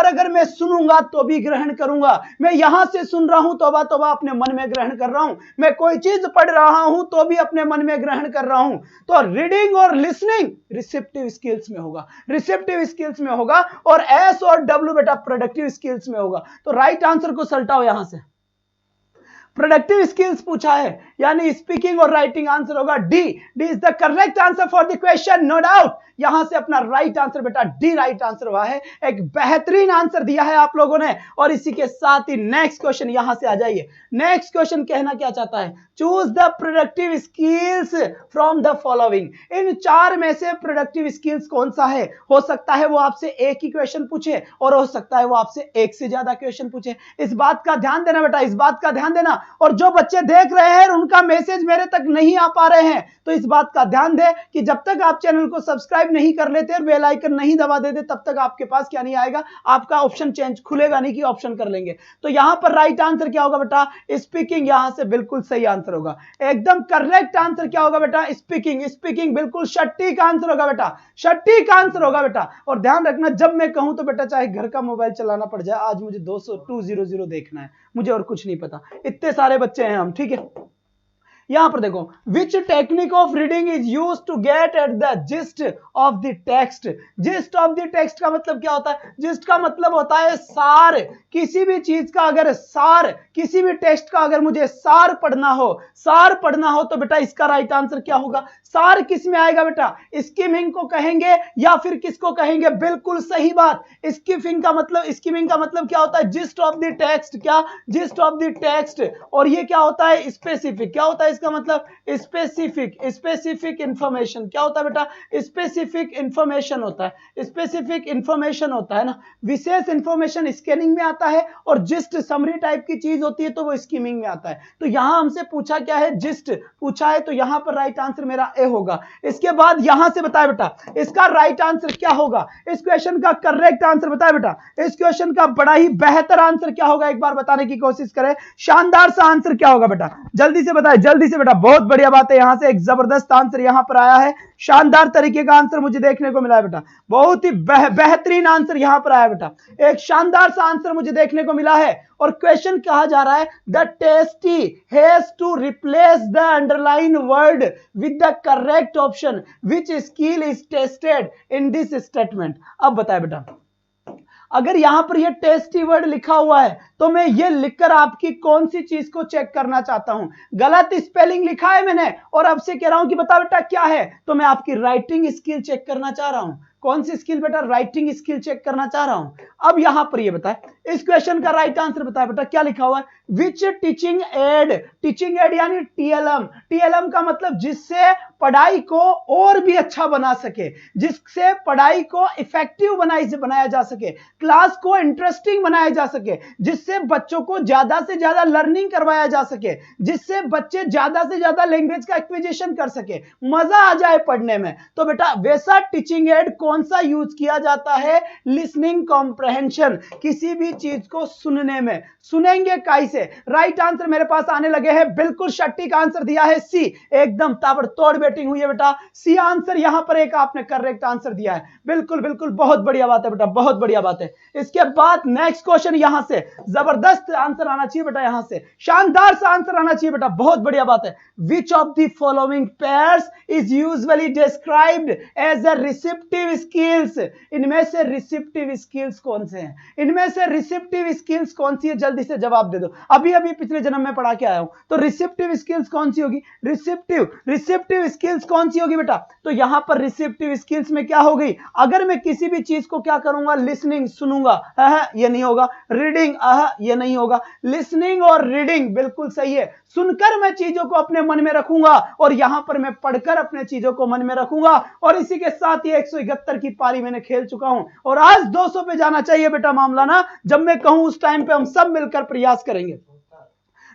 अगर मैं सुनूंगा तो भी ग्रहण करूंगा। मैं यहां से सुन रहा हूं तोबा तोबा अपने मन में ग्रहण कर रहा हूं, मैं कोई चीज पढ़ रहा हूं तो भी अपने मन में ग्रहण कर रहा हूं। तो रीडिंग और लिसनिंग रिसेप्टिव स्किल्स में होगा, और एस और डब्ल्यू बेटा प्रोडक्टिव स्किल्स में होगा। तो राइट आंसर को सल्टाओ, यहां से प्रोडक्टिव स्किल्स पूछा है, यानी स्पीकिंग और राइटिंग आंसर होगा D. D is the correct answer for the question, no doubt. यहां से अपना राइट आंसर बेटा डी राइट आंसर हुआ है। एक बेहतरीन आंसर दिया है आप लोगों ने। और इसी के साथ ही नेक्स्ट क्वेश्चन यहां से आ जाइए। नेक्स्ट क्वेश्चन कहना क्या चाहता है, choose the productive skills from the following. इन चार में से प्रोडक्टिव स्किल्स कौन सा है? हो सकता है वो आपसे एक ही क्वेश्चन पूछे और हो सकता है वो आपसे एक से ज्यादा क्वेश्चन पूछे। इस बात का ध्यान देना बेटा, इस बात का ध्यान देना। और जो बच्चे देख रहे हैं उनका मैसेज मेरे तक नहीं आ पा रहे हैं, तो इस बात का ध्यान दे कि जब तक आप चैनल को सब्सक्राइब नहीं कर लेते और बेल आइकन नहीं दबा देते तब तक आपके पास क्या नहीं आएगा, आपका ऑप्शन चेंज खुलेगा नहीं कि ऑप्शन कर लेंगे। तो यहां पर राइट आंसर क्या होगा बेटा? स्पीकिंग। यहां से बिल्कुल सही आंसर होगा। एकदम करेक्ट आंसर क्या होगा बेटा? स्पीकिंग। स्पीकिंग बिल्कुल सटीक आंसर होगा बेटा, सटीक आंसर होगा बेटा। और ध्यान रखना जब मैं कहूं तो बेटा चाहे घर का मोबाइल चलाना पड़ जाए, आज मुझे 200 देखना है, मुझे और कुछ नहीं पता, इतने सारे बच्चे हैं हम, ठीक है। यहां पर देखो, which technique of reading is use to get at the gist of the text. Gist of the text का मतलब क्या होता है? जिस्ट का मतलब होता है सार। किसी भी चीज का अगर सार, किसी भी टेक्स्ट का अगर मुझे सार पढ़ना हो, सार पढ़ना हो तो बेटा इसका राइट आंसर क्या होगा? सार किस में आएगा बेटा? स्कीमिंग को कहेंगे या फिर किसको कहेंगे? बिल्कुल सही बात, स्कीमिंग का मतलब, स्कीमिंग का मतलब क्या होता है? Gist of the text. क्या? Gist of the text. और ये क्या होता है? स्पेसिफिक। क्या होता है इसका मतलब? स्पेसिफिक। Specific information. क्या होता है बेटा? स्पेसिफिक इंफॉर्मेशन होता है, स्पेसिफिक इंफॉर्मेशन होता है ना। विशेष इंफॉर्मेशन स्कैनिंग में आता है और जिस्ट समरी टाइप की चीज होती है तो वो स्कीमिंग में आता है। तो यहां हमसे पूछा क्या है? जिस्ट पूछा है, तो यहां पर राइट आंसर मेरा ए होगा। इसके बाद यहां से बताए बेटा इसका राइट आंसर क्या होगा? इस क्वेश्चन का करेक्ट आंसर बताए बेटा। इस क्वेश्चन का बड़ा ही बेहतर आंसर क्या होगा? एक बार बताने की कोशिश करें, शानदार सा आंसर क्या होगा बेटा? जल्दी से बताए, जल्दी से बेटा। बहुत बढ़िया बात है, यहां से एक जबरदस्त आंसर यहां पर आया है। शानदार तरीके का आंसर मुझे देखने को मिला है बेटा। बहुत ही बेहतरीन आंसर यहां पर आया बेटा। एक शानदार सा आंसर मुझे देखने को मिला है। और क्वेश्चन कहा जा रहा है, the testee has to replace the underline word with the correct option, which skill is tested in this statement. अब बताए बेटा, अगर यहां पर ये टेस्टी वर्ड लिखा हुआ है तो मैं ये लिखकर आपकी कौन सी चीज को चेक करना चाहता हूं? गलत स्पेलिंग लिखा है मैंने और अब से कह रहा हूं कि बता बेटा क्या है, तो मैं आपकी राइटिंग स्किल चेक करना चाह रहा हूं। कौन सी स्किल बेटा? राइटिंग स्किल चेक करना चाह रहा हूं। अब यहां पर ये बताए, इस क्वेश्चन का राइट आंसर बताए बेटा, क्या लिखा हुआ है? Which teaching add. Teaching add यानी टीएलएम। टीएलएम का मतलब जिससे पढ़ाई को और भी अच्छा बना सके, जिससे पढ़ाई को इफेक्टिव बनाया जा सके, क्लास को इंटरेस्टिंग बनाया जा सके, जिससे बच्चों को ज्यादा से ज्यादा लर्निंग करवाया जा सके, जिससे बच्चे ज्यादा से ज्यादा लैंग्वेज का एक्विजिशन कर सके, मजा आ जाए पढ़ने में। तो बेटा वैसा टीचिंग एड कौन सा यूज किया जाता है? Listening comprehension. किसी भी चीज को सुनने में। सुनेंगे कैसे? राइट आंसर मेरे पास आने लगे हैं, बिल्कुल सटीक आंसर दिया है सी। एकदम ताबड़तोड़ बैटिंग हुई है बेटा। सी आंसर यहां पर एक आपने करेक्ट आंसर दिया है। बिल्कुल बिल्कुल, बहुत बढ़िया बात है बेटा, बहुत बढ़िया बात है। इसके बाद नेक्स्ट क्वेश्चन, यहां से जबरदस्त आंसर आना चाहिए बेटा, यहां से शानदार सा आंसर आना चाहिए बेटा, बहुत बढ़िया बात है। Which of the following pairs is usually described as a receptive skills. इनमें से रिसेप्टिव स्किल्स कौन से हैं? इनमें से रिसेप्टिव स्किल्स कौन सी है? जल्दी से जवाब दे दो। अभी अभी पिछले जन्म में पढ़ा के आया हूं, तो रिसेप्टिव स्किल्स कौन सी होगी? रिसेप्टिव स्किल्स कौन सी होगी बेटा? तो यहां पर रिसेप्टिव स्किल्स में क्या हो गई? अगर मैं किसी भी चीज को क्या करूंगा? लिसनिंग, सुनूंगा, ये नहीं होगा। रीडिंग, ये नहीं होगा। लिसनिंग और रीडिंग बिल्कुल सही है। सुनकर मैं चीजों को अपने मन में रखूंगा और यहां पर मैं पढ़कर अपने चीजों को मन में रखूंगा। और इसी के साथ ही 171 की पारी मैंने खेल चुका हूं और आज 200 पे जाना चाहिए बेटा मामला ना। जब मैं कहूं उस टाइम पे हम सब मिलकर प्रयास करेंगे।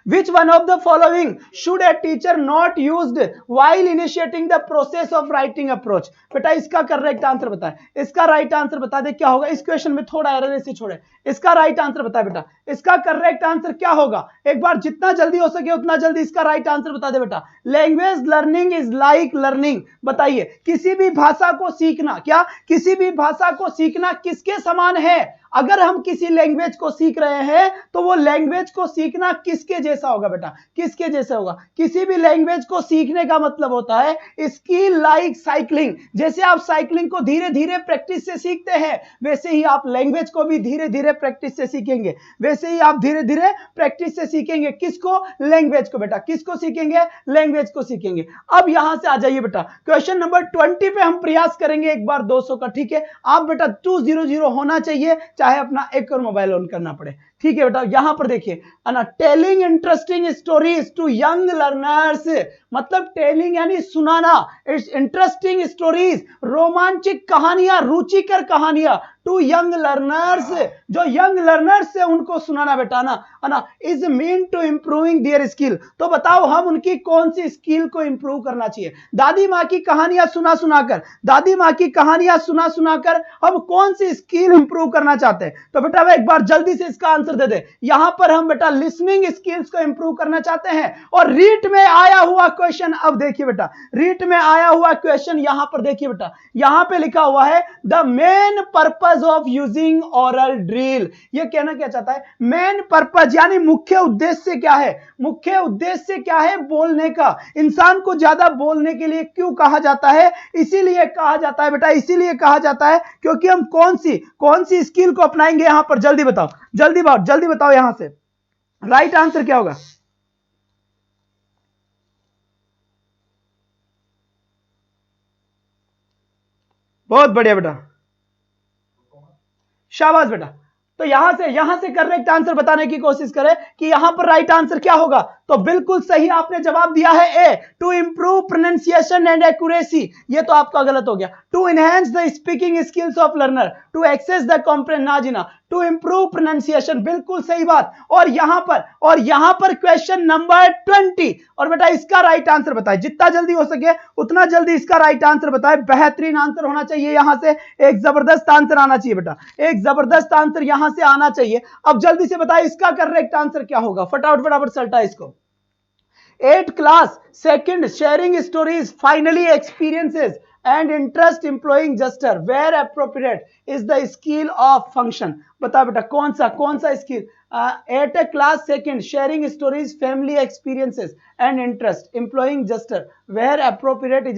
Which one of the following should a teacher not used while initiating the process of writing approach? बेटा इसका करेक्ट आंसर बताए, इसका राइट आंसर बता दे क्या होगा। इस क्वेश्चन में थोड़ा एरर इसे छोड़े, इसका राइट आंसर बता बेटा, इसका करेक्ट आंसर क्या होगा? एक बार जितना जल्दी हो सके उतना जल्दी इसका राइट आंसर बता दे बेटा। Language learning is like learning. बताइए, किसी भी भाषा को सीखना, क्या किसी भी भाषा को सीखना किसके समान है? अगर हम किसी लैंग्वेज को सीख रहे हैं तो वो लैंग्वेज को सीखना किसके जैसा होगा बेटा, किसके जैसा होगा? किसी भी लैंग्वेज को सीखने का मतलब होता है स्किल लाइक साइकिलिंग। जैसे आप साइकिलिंग को धीरे धीरे प्रैक्टिस से सीखते हैं, वैसे ही आप लैंग्वेज को भी धीरे धीरे प्रैक्टिस से सीखेंगे, वैसे ही आप धीरे धीरे प्रैक्टिस से सीखेंगे। किसको? लैंग्वेज को बेटा। किसको सीखेंगे? लैंग्वेज को सीखेंगे। अब यहां से आ जाइए बेटा, क्वेश्चन नंबर 20 पे हम प्रयास करेंगे एक बार 200 का, ठीक है? आप बेटा 200 होना चाहिए, चाहे अपना एक और मोबाइल ऑन करना पड़े, ठीक है बेटा? यहां पर देखिए ना, telling interesting stories to young learners, मतलब टेलिंग यानी सुनाना, इट्स इंटरेस्टिंग स्टोरीज, रोमांचक कहानियां, रुचिकर कहानियां, टू यंग लर्नर्स, जो यंग लर्नर्स है उनको सुनाना बेटा ना, is mean to improving their skill. तो बताओ हम उनकी कौन सी स्किल को इंप्रूव करना चाहिए? दादी माँ की कहानियां सुना सुनाकर, दादी माँ की कहानियां सुना सुनाकर हम कौन सी स्किल इंप्रूव करना चाहते हैं? तो बेटा मैं एक बार जल्दी से इसका आंसर दे दे। यहां पर हम बेटा लिसनिंग स्किल्स को इंप्रूव करना चाहते हैं। और रीट में आया हुआ क्वेश्चन, अब देखिए बेटा, रीट में आया हुआ क्वेश्चन यहां पर देखिए बेटा, यहां पे लिखा हुआ है the main purpose of using oral drill. ये कहना क्या चाहता है? मेन पर्पज यानी मुख्य उद्देश्य क्या है? मुख्य उद्देश्य क्या है बोलने का? इंसान को ज्यादा बोलने के लिए क्यों कहा जाता है? इसीलिए कहा जाता है बेटा, इसीलिए कहा जाता है क्योंकि हम कौन सी स्किल को अपनाएंगे यहां पर? जल्दी बताओ, जल्दी बताओ यहां से राइट आंसर क्या होगा? बहुत बढ़िया बेटा, शाबाश बेटा। तो यहां से करेक्ट आंसर बताने की कोशिश करें कि यहां पर राइट आंसर क्या होगा। तो बिल्कुल सही आपने जवाब दिया है A, to improve pronunciation and accuracy. ये तो आपका गलत हो गया। To enhance the speaking skills of learner, to access the comprehension, ना जीना, टू इंप्रूव प्रोनाउंसिएशन, बिल्कुल सही बात। और यहां पर क्वेश्चन नंबर 20, और बेटा इसका राइट आंसर बताए, जितना जल्दी हो सके उतना जल्दी इसका राइट आंसर बताए। बेहतरीन आंसर होना चाहिए, यहां से एक जबरदस्त आंसर आना चाहिए बेटा, एक जबरदस्त आंसर यहां से आना चाहिए। अब जल्दी से बताए इसका करेक्ट आंसर क्या होगा? फटाफट सल्टा इसको। 8th class second sharing stories finally experiences and interest employing gesture where appropriate is the skill of function। बता बेटा कौन सा skill? 8th class second sharing stories family experiences and interest employing gesture where appropriate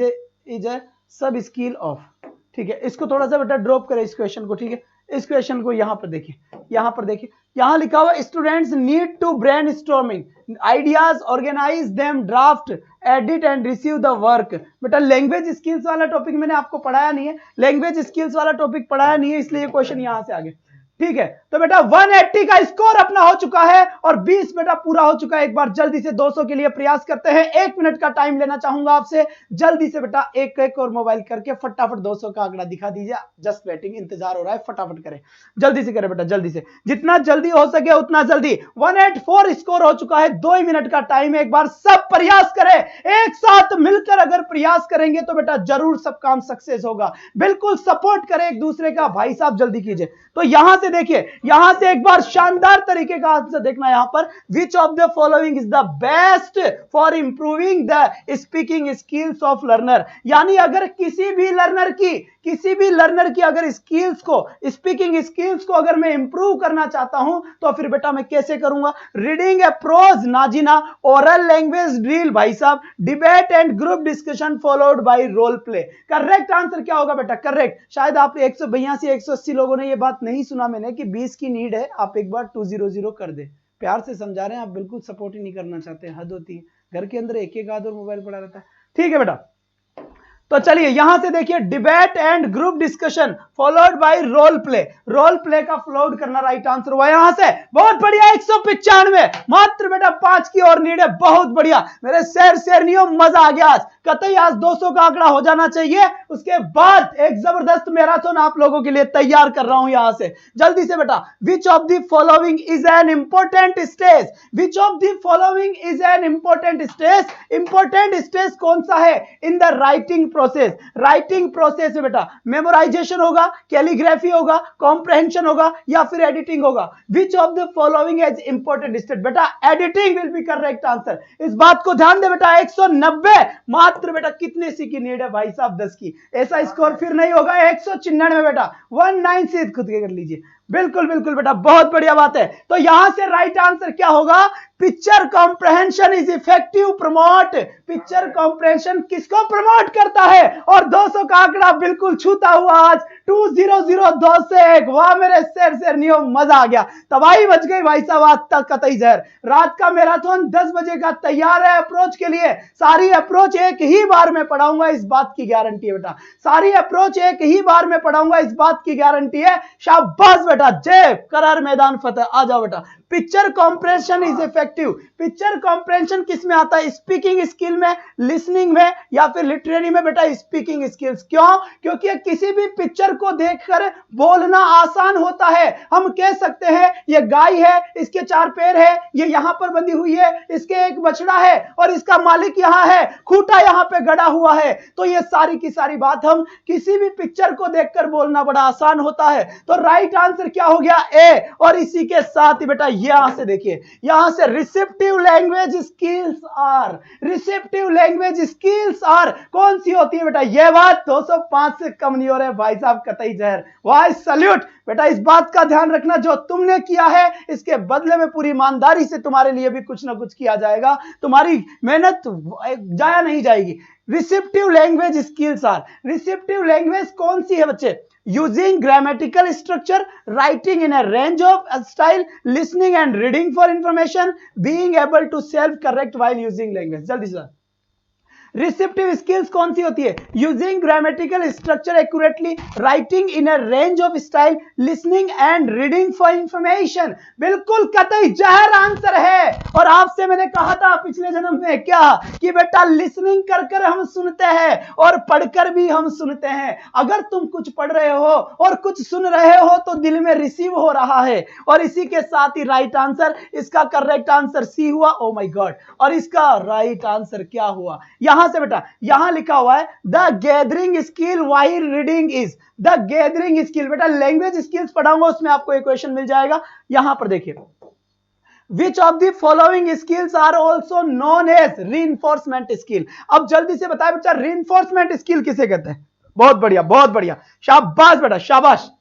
is a सब skill of. ठीक है, इसको थोड़ा सा बेटा ड्रॉप करें इस क्वेश्चन को, ठीक है? इस क्वेश्चन को यहां पर देखिए, यहां लिखा हुआ students need to brainstorming ideas, organise them, draft, edit and receive the work. बेटा लैंग्वेज स्किल्स वाला टॉपिक मैंने आपको पढ़ाया नहीं है, लैंग्वेज स्किल्स वाला टॉपिक पढ़ाया नहीं है, इसलिए क्वेश्चन यहां से आगे। ठीक है, तो बेटा 180 का स्कोर अपना हो चुका है और 20 बेटा पूरा हो चुका है। एक बार जल्दी से 200 के लिए प्रयास करते हैं। 1 मिनट का टाइम लेना चाहूंगा आपसे, जल्दी से बेटा एक और मोबाइल करके फटाफट 200 का आंकड़ा दिखा दीजिए। जस्ट वेटिंग, इंतजार हो रहा है, फटाफट करें, जल्दी से करें बेटा, जल्दी से, जितना जल्दी हो सके उतना जल्दी। 184 स्कोर हो चुका है, 2 मिनट का टाइम है। एक बार सब प्रयास करें, एक साथ मिलकर अगर प्रयास करेंगे तो बेटा जरूर सब काम सक्सेस होगा। बिल्कुल सपोर्ट करें एक दूसरे का। भाई साहब जल्दी कीजिए। तो यहां से देखिए, यहां से एक बार शानदार तरीके का आंसर देखना, यहां पर विच of the following is the best for improving the speaking skills of learner. यानी अगर किसी भी लर्नर की अगर स्किल्स को, स्पीकिंग स्किल्स को अगर मैं इंप्रूव करना चाहता हूं तो फिर बेटा मैं कैसे करूंगा? रीडिंग अप्रोच, नाजीना, ओरल लैंग्वेज ड्रिल, भाई साहब, debate and group discussion followed by role play. Correct answer क्या होगा बेटा? करेक्ट, शायद आप 182 180 लोगों ने ये बात नहीं सुना मैंने कि 20 की नीड है, आप एक बार 200 कर दे। प्यार से समझा रहे हैं, आप बिल्कुल सपोर्ट ही नहीं करना चाहते, हद होती है। घर के अंदर एक आध और मोबाइल पड़ा रहता है। ठीक है बेटा, तो चलिए यहां से देखिए, debate and group discussion followed by role play. Role play का फॉलोड करना राइट आंसर हुआ यहां से। बहुत बढ़िया, 195, मात्र बेटा 5 की और नीड है। बहुत बढ़िया मेरे शेरनियों, मजा आ गया। आज कतई आज 200 का आंकड़ा हो जाना चाहिए। उसके बाद एक जबरदस्त मैराथन आप लोगों के लिए तैयार कर रहा हूं यहां से। जल्दी से बेटा, विच of the following is an important stage? Which of the following is an important stage? Important stage कौन सा है in the writing process? Writing process है बेटा, मेमोराइजेशन होगा, कैलीग्राफी होगा, कॉम्प्रहेंशन होगा या फिर एडिटिंग होगा? Which of the following is important stage? बेटा editing will be correct answer. इस बात को ध्यान दे बेटा। 190, मात्र बेटा कितने सी की नीड है भाई साहब? 10 की। ऐसा स्कोर फिर नहीं होगा। 199 बेटा, 19 से खुद के कर लीजिए। बिल्कुल बिल्कुल बेटा, बहुत बढ़िया बात है। तो यहां से राइट आंसर क्या होगा? Picture comprehension is effective promote. Picture comprehension किसको प्रमोट करता है? और 200 का आंकड़ा बिल्कुल छूता हुआ आज 200 से 1। वाह मेरे शेर नियो, मजा आ गया, तबाही बच गई भाई साहब आज तक कतई जहर। रात का मैराथन 10 बजे का तैयार है अप्रोच के लिए। सारी अप्रोच एक ही बार में पढ़ाऊंगा, इस बात की गारंटी है बेटा। सारी अप्रोच एक ही बार में पढ़ाऊंगा, इस बात की गारंटी है। शाबाश बेटा, जय करार मैदान फतेह। आ जाओ बेटा। Picture compression is effective. Picture comprehension किस में आता है? स्पीकिंग स्किल में, लिसनिंग में, या फिर लिटरेरी में बेटा? Speaking skills. क्यों? क्योंकि किसी भी पिक्चर को देखकर बोलना आसान होता है। हम कह सकते हैं ये गाय है, इसके 4 पैर है, ये यहां पर बंधी हुई है, इसके एक बछड़ा है और इसका मालिक यहां है, खूंटा यहां पे गड़ा हुआ है। तो ये सारी की सारी बात हम किसी भी पिक्चर को देखकर बोलना बड़ा आसान होता है। तो राइट आंसर क्या हो गया? ए। और इसी के साथ ही बेटा यहां से देखिए, यहां से receptive language skills are, receptive language skills are कौन सी होती है बेटा? यह बात 205 से कम नहीं हो रहा है भाई साहब, कतई जहर। वाह सल्यूट बेटा। इस बात का ध्यान रखना, जो तुमने किया है इसके बदले में पूरी ईमानदारी से तुम्हारे लिए भी कुछ ना कुछ किया जाएगा। तुम्हारी मेहनत जाया नहीं जाएगी। Receptive language skills are, receptive language कौन सी है बच्चे? Using grammatical structure, writing in a range of style, listening and reading for information, being able to self correct while using language। जल्दी से रिसेप्टिव स्किल्स कौन सी होती है? Using grammatical structure accurately, writing in a range of style, listening and reading for information. बिल्कुल कतई जहर answer है। और आपसे मैंने कहा था पिछले जन्म में क्या, कि बेटा लिसनिंग कर कर हम सुनते हैं और पढ़कर भी हम सुनते हैं। अगर तुम कुछ पढ़ रहे हो और कुछ सुन रहे हो तो दिल में रिसीव हो रहा है। और इसी के साथ ही राइट आंसर, इसका करेक्ट आंसर सी हुआ। Oh my God. और इसका राइट आंसर क्या हुआ? यहां से बेटा, यहां लिखा हुआ है the gathering skill while reading is. The gathering skill बेटा लैंग्वेज स्किल्स पढ़ाऊंगा, उसमें आपको एक क्वेश्चन मिल जाएगा। यहां पर देखिए, which of the following skills are also known as reinforcement skill. अब जल्दी से बताए बच्चा, रीइंफोर्समेंट स्किल किसे कहते हैं? बहुत बढ़िया, बहुत बढ़िया, शाबाश बेटा, शाबाश,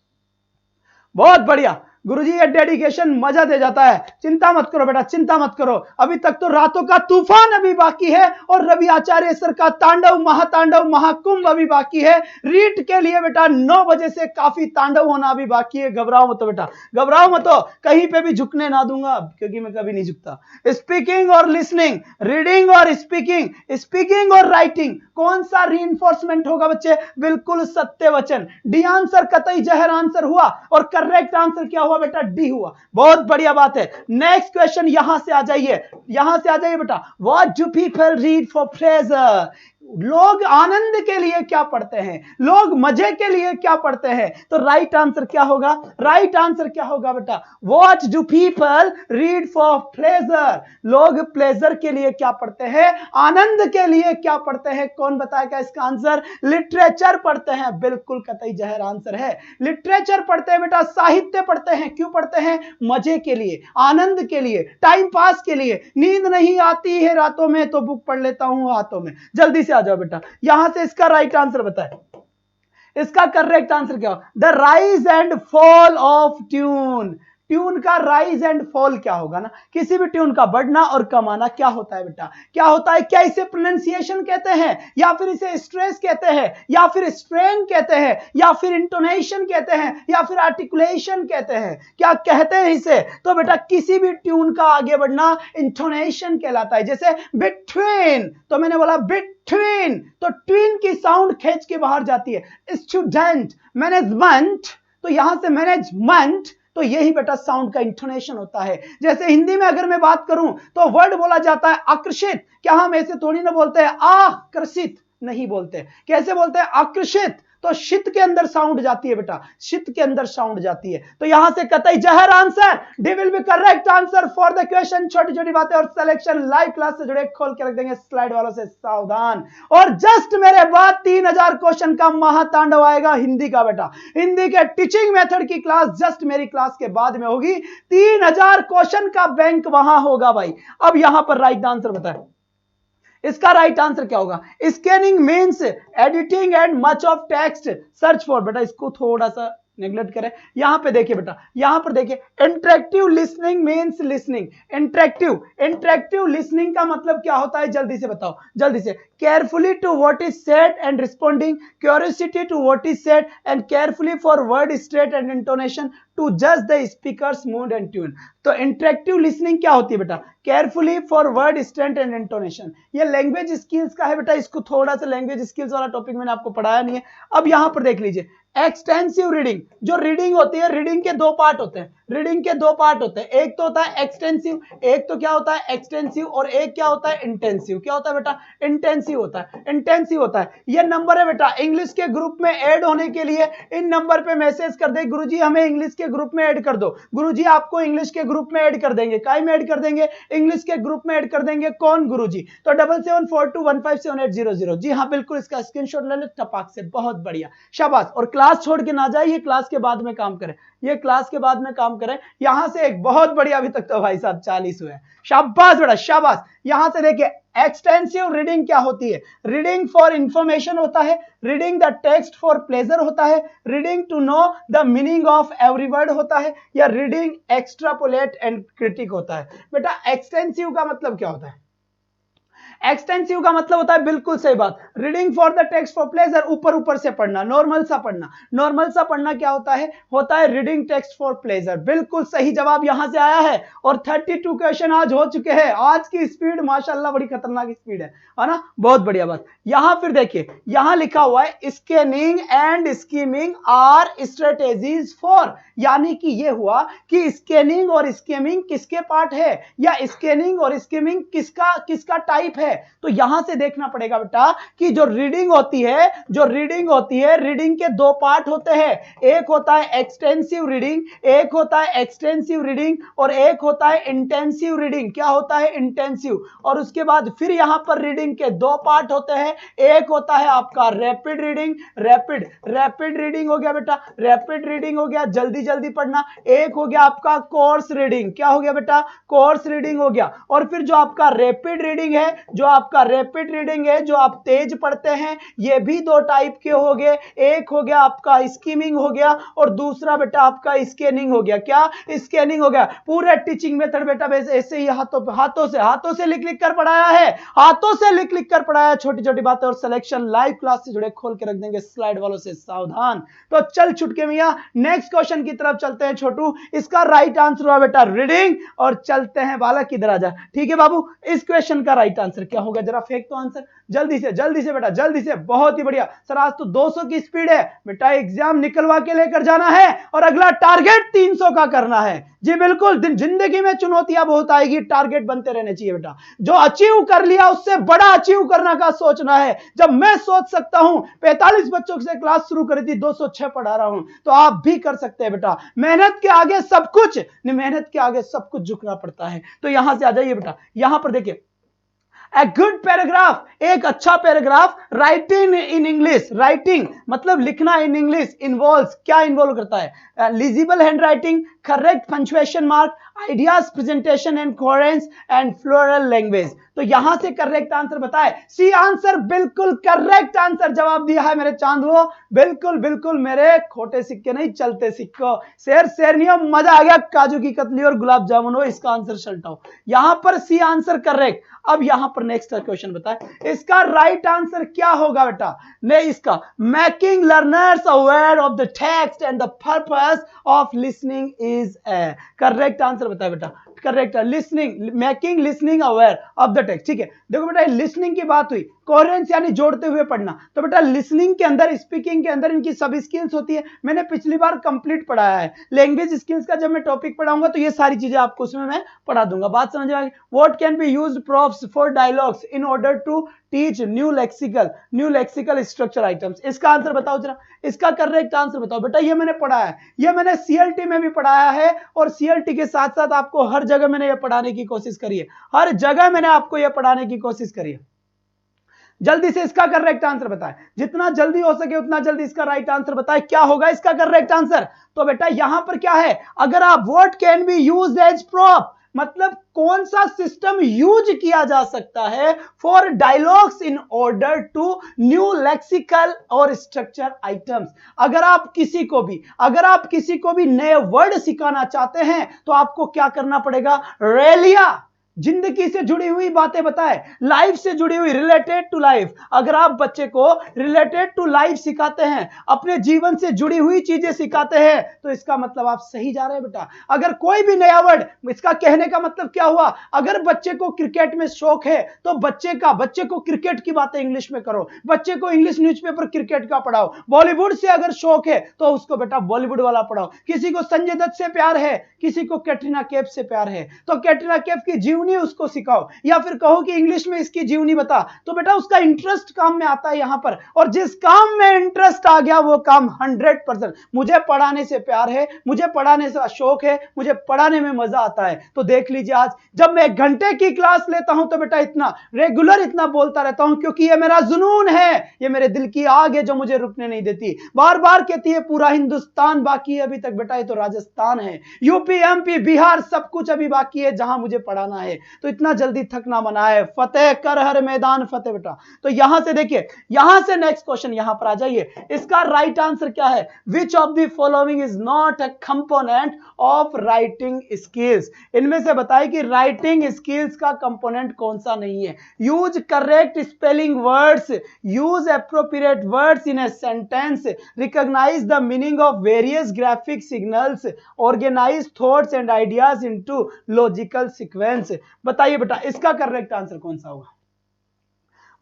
बहुत बढ़िया। गुरुजी ये डेडिकेशन मजा दे जाता है। चिंता मत करो बेटा, चिंता मत करो। अभी तक तो रातों का तूफान अभी बाकी है और रवि आचार्य सर का तांडव महातांडव महाकुंभ अभी बाकी है। रीट के लिए बेटा 9 बजे से काफी तांडव होना अभी बाकी है। घबराओ मत बेटा, घबराओ मत, कहीं पे भी झुकने ना दूंगा, क्योंकि मैं कभी नहीं झुकता। स्पीकिंग और लिसनिंग, रीडिंग और स्पीकिंग, स्पीकिंग और राइटिंग, कौन सा रीइंफोर्समेंट होगा बच्चे? बिल्कुल सत्य वचन। डी आंसर कतई जहर आंसर हुआ और करेक्ट आंसर क्या हुआ बेटा? डी हुआ। बहुत बढ़िया बात है। नेक्स्ट क्वेश्चन यहां से आ जाइए, यहां से आ जाइए बेटा। What do people read for pleasure? लोग आनंद के लिए क्या पढ़ते हैं? लोग मजे के लिए क्या पढ़ते हैं? तो राइट आंसर क्या होगा? राइट आंसर क्या होगा बेटा? What do people read for pleasure? लोग प्लेजर के लिए क्या पढ़ते हैं? आनंद के लिए क्या पढ़ते हैं? कौन बताएगा इसका आंसर? लिटरेचर पढ़ते हैं। बिल्कुल कतई जहर आंसर है। लिटरेचर पढ़ते हैं बेटा, साहित्य पढ़ते हैं। क्यों पढ़ते हैं? मजे के लिए, आनंद के लिए, टाइम पास के लिए। नींद नहीं आती है रातों में तो बुक पढ़ लेता हूं हाथों में। जल्दी से आ जाओ बेटा, यहां से इसका राइट आंसर बताए। इसका करेक्ट आंसर क्या हो? The rise and fall of tune. Tune का राइज एंड फॉल क्या होगा ना? किसी भी ट्यून का बढ़ना और कम आना क्या होता है बेटा? क्या होता है? क्या इसे प्रोनाउंसिएशन कहते हैं, या फिर इसे स्ट्रेस कहते हैं, या फिर स्ट्रेन कहते हैं, या फिर इंटोनेशन कहते हैं, या फिर आर्टिकुलेशन कहते हैं? क्या कहते हैं इसे? तो बेटा किसी भी ट्यून का आगे बढ़ना इंटोनेशन कहलाता है। जैसे बिटवीन, तो मैंने बोला बिटवीन, तो ट्वीन की साउंड खींच के बाहर जाती है। स्टूडेंट, मैनेजमेंट, तो यहां से मैनेजमेंट, तो यही बेटा साउंड का इंटोनेशन होता है। जैसे हिंदी में अगर मैं बात करूं तो वर्ड बोला जाता है आकर्षित। क्या हम ऐसे थोड़ी ना बोलते हैं आकर्षित? नहीं बोलते। कैसे बोलते हैं? आकर्षित। तो शीत के अंदर साउंड जाती है बेटा, शीत के अंदर साउंड जाती है। तो यहां से कतई जहर answer, D will be correct answer for the question. छोटी छोटी बातें और सिलेक्शन लाइव क्लास से जुड़े खोल के रख देंगे, स्लाइड वालों से सावधान। और जस्ट मेरे बाद 3000 क्वेश्चन का महातांडव आएगा हिंदी का बेटा। हिंदी के टीचिंग मेथड की क्लास जस्ट मेरी क्लास के बाद में होगी। 3000 क्वेश्चन का बैंक वहां होगा भाई। अब यहां पर राइट आंसर बताएं, इसका राइट आंसर क्या होगा? Scanning means editing and much of text search for. बेटा इसको थोड़ा सा नेग्लेक्ट करें। यहां पे देखिए बेटा, यहां पर देखिए interactive listening means listening. Interactive listening का मतलब क्या होता है, जल्दी से बताओ, जल्दी से। Carefully to what is said and responding, curiosity to what is said and carefully for word straight and intonation to जज the speaker's mood and tune. तो इंटरेक्टिव लिसनिंग क्या होती है बेटा, carefully for word strength and intonation. ये language skills का है बेटा, इसको थोड़ा सा लैंग्वेज स्किल्स वाला टॉपिक मैंने आपको पढ़ाया नहीं है। अब यहां पर देख लीजिए एक्सटेंसिव रीडिंग। जो रीडिंग होती है, रीडिंग के दो पार्ट होते हैं, रीडिंग के दो पार्ट होते हैं। एक तो होता है एक्सटेंसिव, एक तो क्या होता है एक्सटेंसिव, और एक क्या होता है इंटेंसिव। क्या होता है बेटा, इंटेंसिव होता है, इंटेंसिव होता है। ये नंबर है बेटा, इंग्लिश के ग्रुप में ऐड होने के लिए इन नंबर पे मैसेज कर दे, गुरुजी हमें इंग्लिश के ग्रुप में ऐड कर दो। गुरुजी आपको इंग्लिश के ग्रुप में ऐड कर देंगे, काय में ऐड कर देंगे, इंग्लिश के ग्रुप में ऐड कर देंगे। कौन, गुरुजी। तो 7742157800। जी हाँ बिल्कुल, इसका स्क्रीनशॉट ले लो टपाक से, बहुत बढ़िया, शाबाश। और क्लास छोड़ के ना जाए, ये क्लास के बाद में काम करें, ये क्लास के बाद में काम करें। यहां से एक बहुत बढ़िया, अभी तक तो भाई साहब 40 हुए हैं, शाबाश बेटा शाबाश। यहां से देखिए एक्सटेंसिव रीडिंग क्या होती है, रीडिंग फॉर इंफॉर्मेशन होता है, reading the text for pleasure होता है, reading to know the meaning of every word होता है, या रीडिंग एक्स्ट्रापोलेट एंड क्रिटिक होता है। बेटा एक्सटेंसिव का मतलब क्या होता है, एक्सटेंसिव का मतलब होता है, बिल्कुल सही बात, reading for the text for pleasure, ऊपर ऊपर से पढ़ना, नॉर्मल सा पढ़ना। नॉर्मल सा पढ़ना क्या होता है, रीडिंग टेक्स्ट फॉर प्लेजर। बिल्कुल सही जवाब यहां से आया है। और 32 क्वेश्चन आज हो चुके हैं। आज की स्पीड माशाल्लाह बड़ी खतरनाक स्पीड है ना, बहुत बढ़िया बात। यहां फिर देखिए, यहां लिखा हुआ है scanning and skimming are strategies for, यानी कि ये हुआ कि स्कैनिंग और स्कीमिंग किसके पार्ट है, या स्कैनिंग और स्कीमिंग किसका टाइप है। तो यहां से देखना पड़ेगा बेटा कि जो रीडिंग होती है, रीडिंग के दो पार्ट होते हैं, एक होता है एक्सटेंसिव रीडिंग, एक होता है एक्सटेंसिव रीडिंग, और एक होता है इंटेंसिव रीडिंग। क्या होता है, इंटेंसिव। और उसके बाद फिर यहां पर रीडिंग के दो पार्ट होते हैं, एक होता है आपका रैपिड रीडिंग, रैपिड रीडिंग हो गया बेटा, रैपिड रीडिंग हो गया, जल्दी जल्दी पढ़ना। एक हो गया आपका कोर्स रीडिंग, क्या हो गया बेटा, कोर्स रीडिंग हो गया। और फिर जो आपका रैपिड रीडिंग है, जो आप तेज पढ़ते हैं, ये भी दो टाइप के हो गए। एक हो गया आपका स्कीमिंग हो गया, और दूसरा बेटा आपका स्कैनिंग हो गया। क्या, स्कैनिंग हो गया। पूरे टीचिंग मेथड बेटा ऐसे ही हाथों से लिख लिख कर पढ़ाया है, हाथों से लिख लिख कर पढ़ाया, छोटी छोटी बातें। और सिलेक्शन लाइव क्लास से जुड़े खोल के रख देंगे, स्लाइड वालों से सावधान। तो चल छुटके मियां नेक्स्ट क्वेश्चन की तरफ चलते हैं छोटू। इसका राइट आंसर हुआ बेटा रीडिंग, और चलते हैं बालक इधर आजा। ठीक है बाबू, इस क्वेश्चन का राइट आंसर क्या होगा, जरा फेंक तो आंसर जल्दी से बेटा, जल्दी से। बहुत ही बढ़िया सर, आज तो 200 की स्पीड है बेटा, एग्जाम निकलवा के लेकर जाना है, और अगला टारगेट 300 का करना है। जी बिल्कुल, जिंदगी में चुनौतियां बहुत आएगी, टारगेट बनते रहने चाहिए बेटा। जो अचीव कर लिया उससे बड़ा अचीव करने का सोचना है। जब मैं सोच सकता हूं, 45 बच्चों से क्लास शुरू करी थी, 206 पढ़ा रहा हूं, तो आप भी कर सकते हैं बेटा। मेहनत के आगे सब कुछ झुकना पड़ता है। तो यहां से आ जाइए बेटा, यहां पर देखिए A good paragraph, एक अच्छा paragraph, writing in English, writing मतलब लिखना इन इंग्लिश, इन्वॉल्व्स, क्या इन्वॉल्व करता है, legible handwriting, correct punctuation mark, ideas presentation and coherence and floral language. तो यहां से करेक्ट आंसर बताए, सी आंसर, बिल्कुल करेक्ट आंसर जवाब दिया है मेरे चांदुओ, बिल्कुल मेरे खोटे सिक्के नहीं चलते सिक्को, शेरनियों, मजा आ गया, काजू की कतली और गुलाब जामुन हो, इसका आंसर शल्टाओ। यहां पर सी आंसर करेक्ट। अब यहां पर नेक्स्ट क्वेश्चन बताए, इसका राइट आंसर क्या होगा बेटा, नहीं इसका making learners aware of the text and the purpose of listening is a, correct answer बताए बेटा, correct, listening, making listening aware of the text. ठीक है, देखो बेटा लिसनिंग की बात हुई, कोहेरेंस यानी जोड़ते हुए पढ़ना। तो बेटा लिसनिंग के अंदर, स्पीकिंग के अंदर इनकी सब स्किल्स होती है, मैंने पिछली बार कंप्लीट पढ़ाया है। लैंग्वेज स्किल्स का जब मैं टॉपिक पढ़ाऊंगा तो ये सारी चीजें आपको उसमें मैं पढ़ा दूंगा, बात समझ में आ गई। What can be used props for dialogues in order to teach new lexical structure items. इसका आंसर बताओ जरा, इसका करेक्ट आंसर बताओ बेटा। ये मैंने पढ़ाया है, ये मैंने सीएलटी में भी पढ़ाया है, और सीएलटी के साथ साथ आपको हर जगह मैंने ये पढ़ाने की कोशिश करी है, हर जगह मैंने आपको ये पढ़ाने की कोशिश करी है। जल्दी से इसका करेक्ट आंसर बताएं, जितना जल्दी हो सके उतना जल्दी इसका राइट आंसर बताएं, क्या होगा इसका करेक्ट आंसर। तो बेटा यहां पर क्या है, अगर आप what can be used as prop, मतलब कौन सा सिस्टम यूज किया जा सकता है for dialogues in order to new lexical और स्ट्रक्चर आइटम्स। अगर आप किसी को भी नए वर्ड सिखाना चाहते हैं तो आपको क्या करना पड़ेगा? रेलिया, जिंदगी से जुड़ी हुई बातें बताए, लाइफ से जुड़ी हुई, रिलेटेड टू लाइफ। अगर आप बच्चे को रिलेटेड टू लाइफ सिखाते हैं, अपने जीवन से जुड़ी हुई चीजें सिखाते हैं, तो इसका मतलब आप सही जा रहे हैं बेटा। अगर कोई भी नया वर्ड, इसका कहने का मतलब क्या हुआ? अगर बच्चे को क्रिकेट में शौक है तो बच्चे को क्रिकेट की बातें इंग्लिश में करो, बच्चे को इंग्लिश न्यूज़पेपर क्रिकेट का पढ़ाओ। बॉलीवुड से अगर शौक है तो उसको बेटा बॉलीवुड वाला पढ़ाओ। किसी को संजय दत्त से प्यार है, किसी को कैटरीना कैफ से प्यार है, तो कैटरीना कैफ की जीवनी उसको सिखाओ, या फिर कहो कि इंग्लिश में इसकी जीवनी बता, तो बेटा उसका इंटरेस्ट काम में आता है यहां पर। और जिस काम में इंटरेस्ट आ गया वो काम 100%, मुझे पढ़ाने से प्यार है, मुझे पढ़ाने से शौक है, मुझे पढ़ाने में मजा आता है। तो देख लीजिए, आज जब मैं 1 घंटे की क्लास लेता हूं तो बेटा इतना रेगुलर इतना बोलता रहता हूं, क्योंकि ये मेरा जुनून है, ये मेरे दिल की आग है जो मुझे रुकने नहीं देती। बार बार कहती है पूरा हिंदुस्तान बाकी है अभी तक, बेटा ये तो राजस्थान है, यूपी, एमपी, बिहार, सब कुछ अभी बाकी है जहां मुझे पढ़ाना है। तो इतना जल्दी थकना मना है, फतेह कर हर मैदान फतेह बेटा। तो यहां से देखिए, यहां से नेक्स्ट क्वेश्चन यहां पर आ जाइए। इसका राइट आंसर क्या है? Which of the following is not a component of writing skills? इनमें से बताइए कि राइटिंग स्किल्स का कंपोनेंट कौन सा नहीं है। Use correct spelling words, use appropriate words in a sentence, recognise the meaning of various graphic signals, organise thoughts and ideas into logical sequence. बताइए बेटा इसका करेक्ट आंसर कौन सा होगा?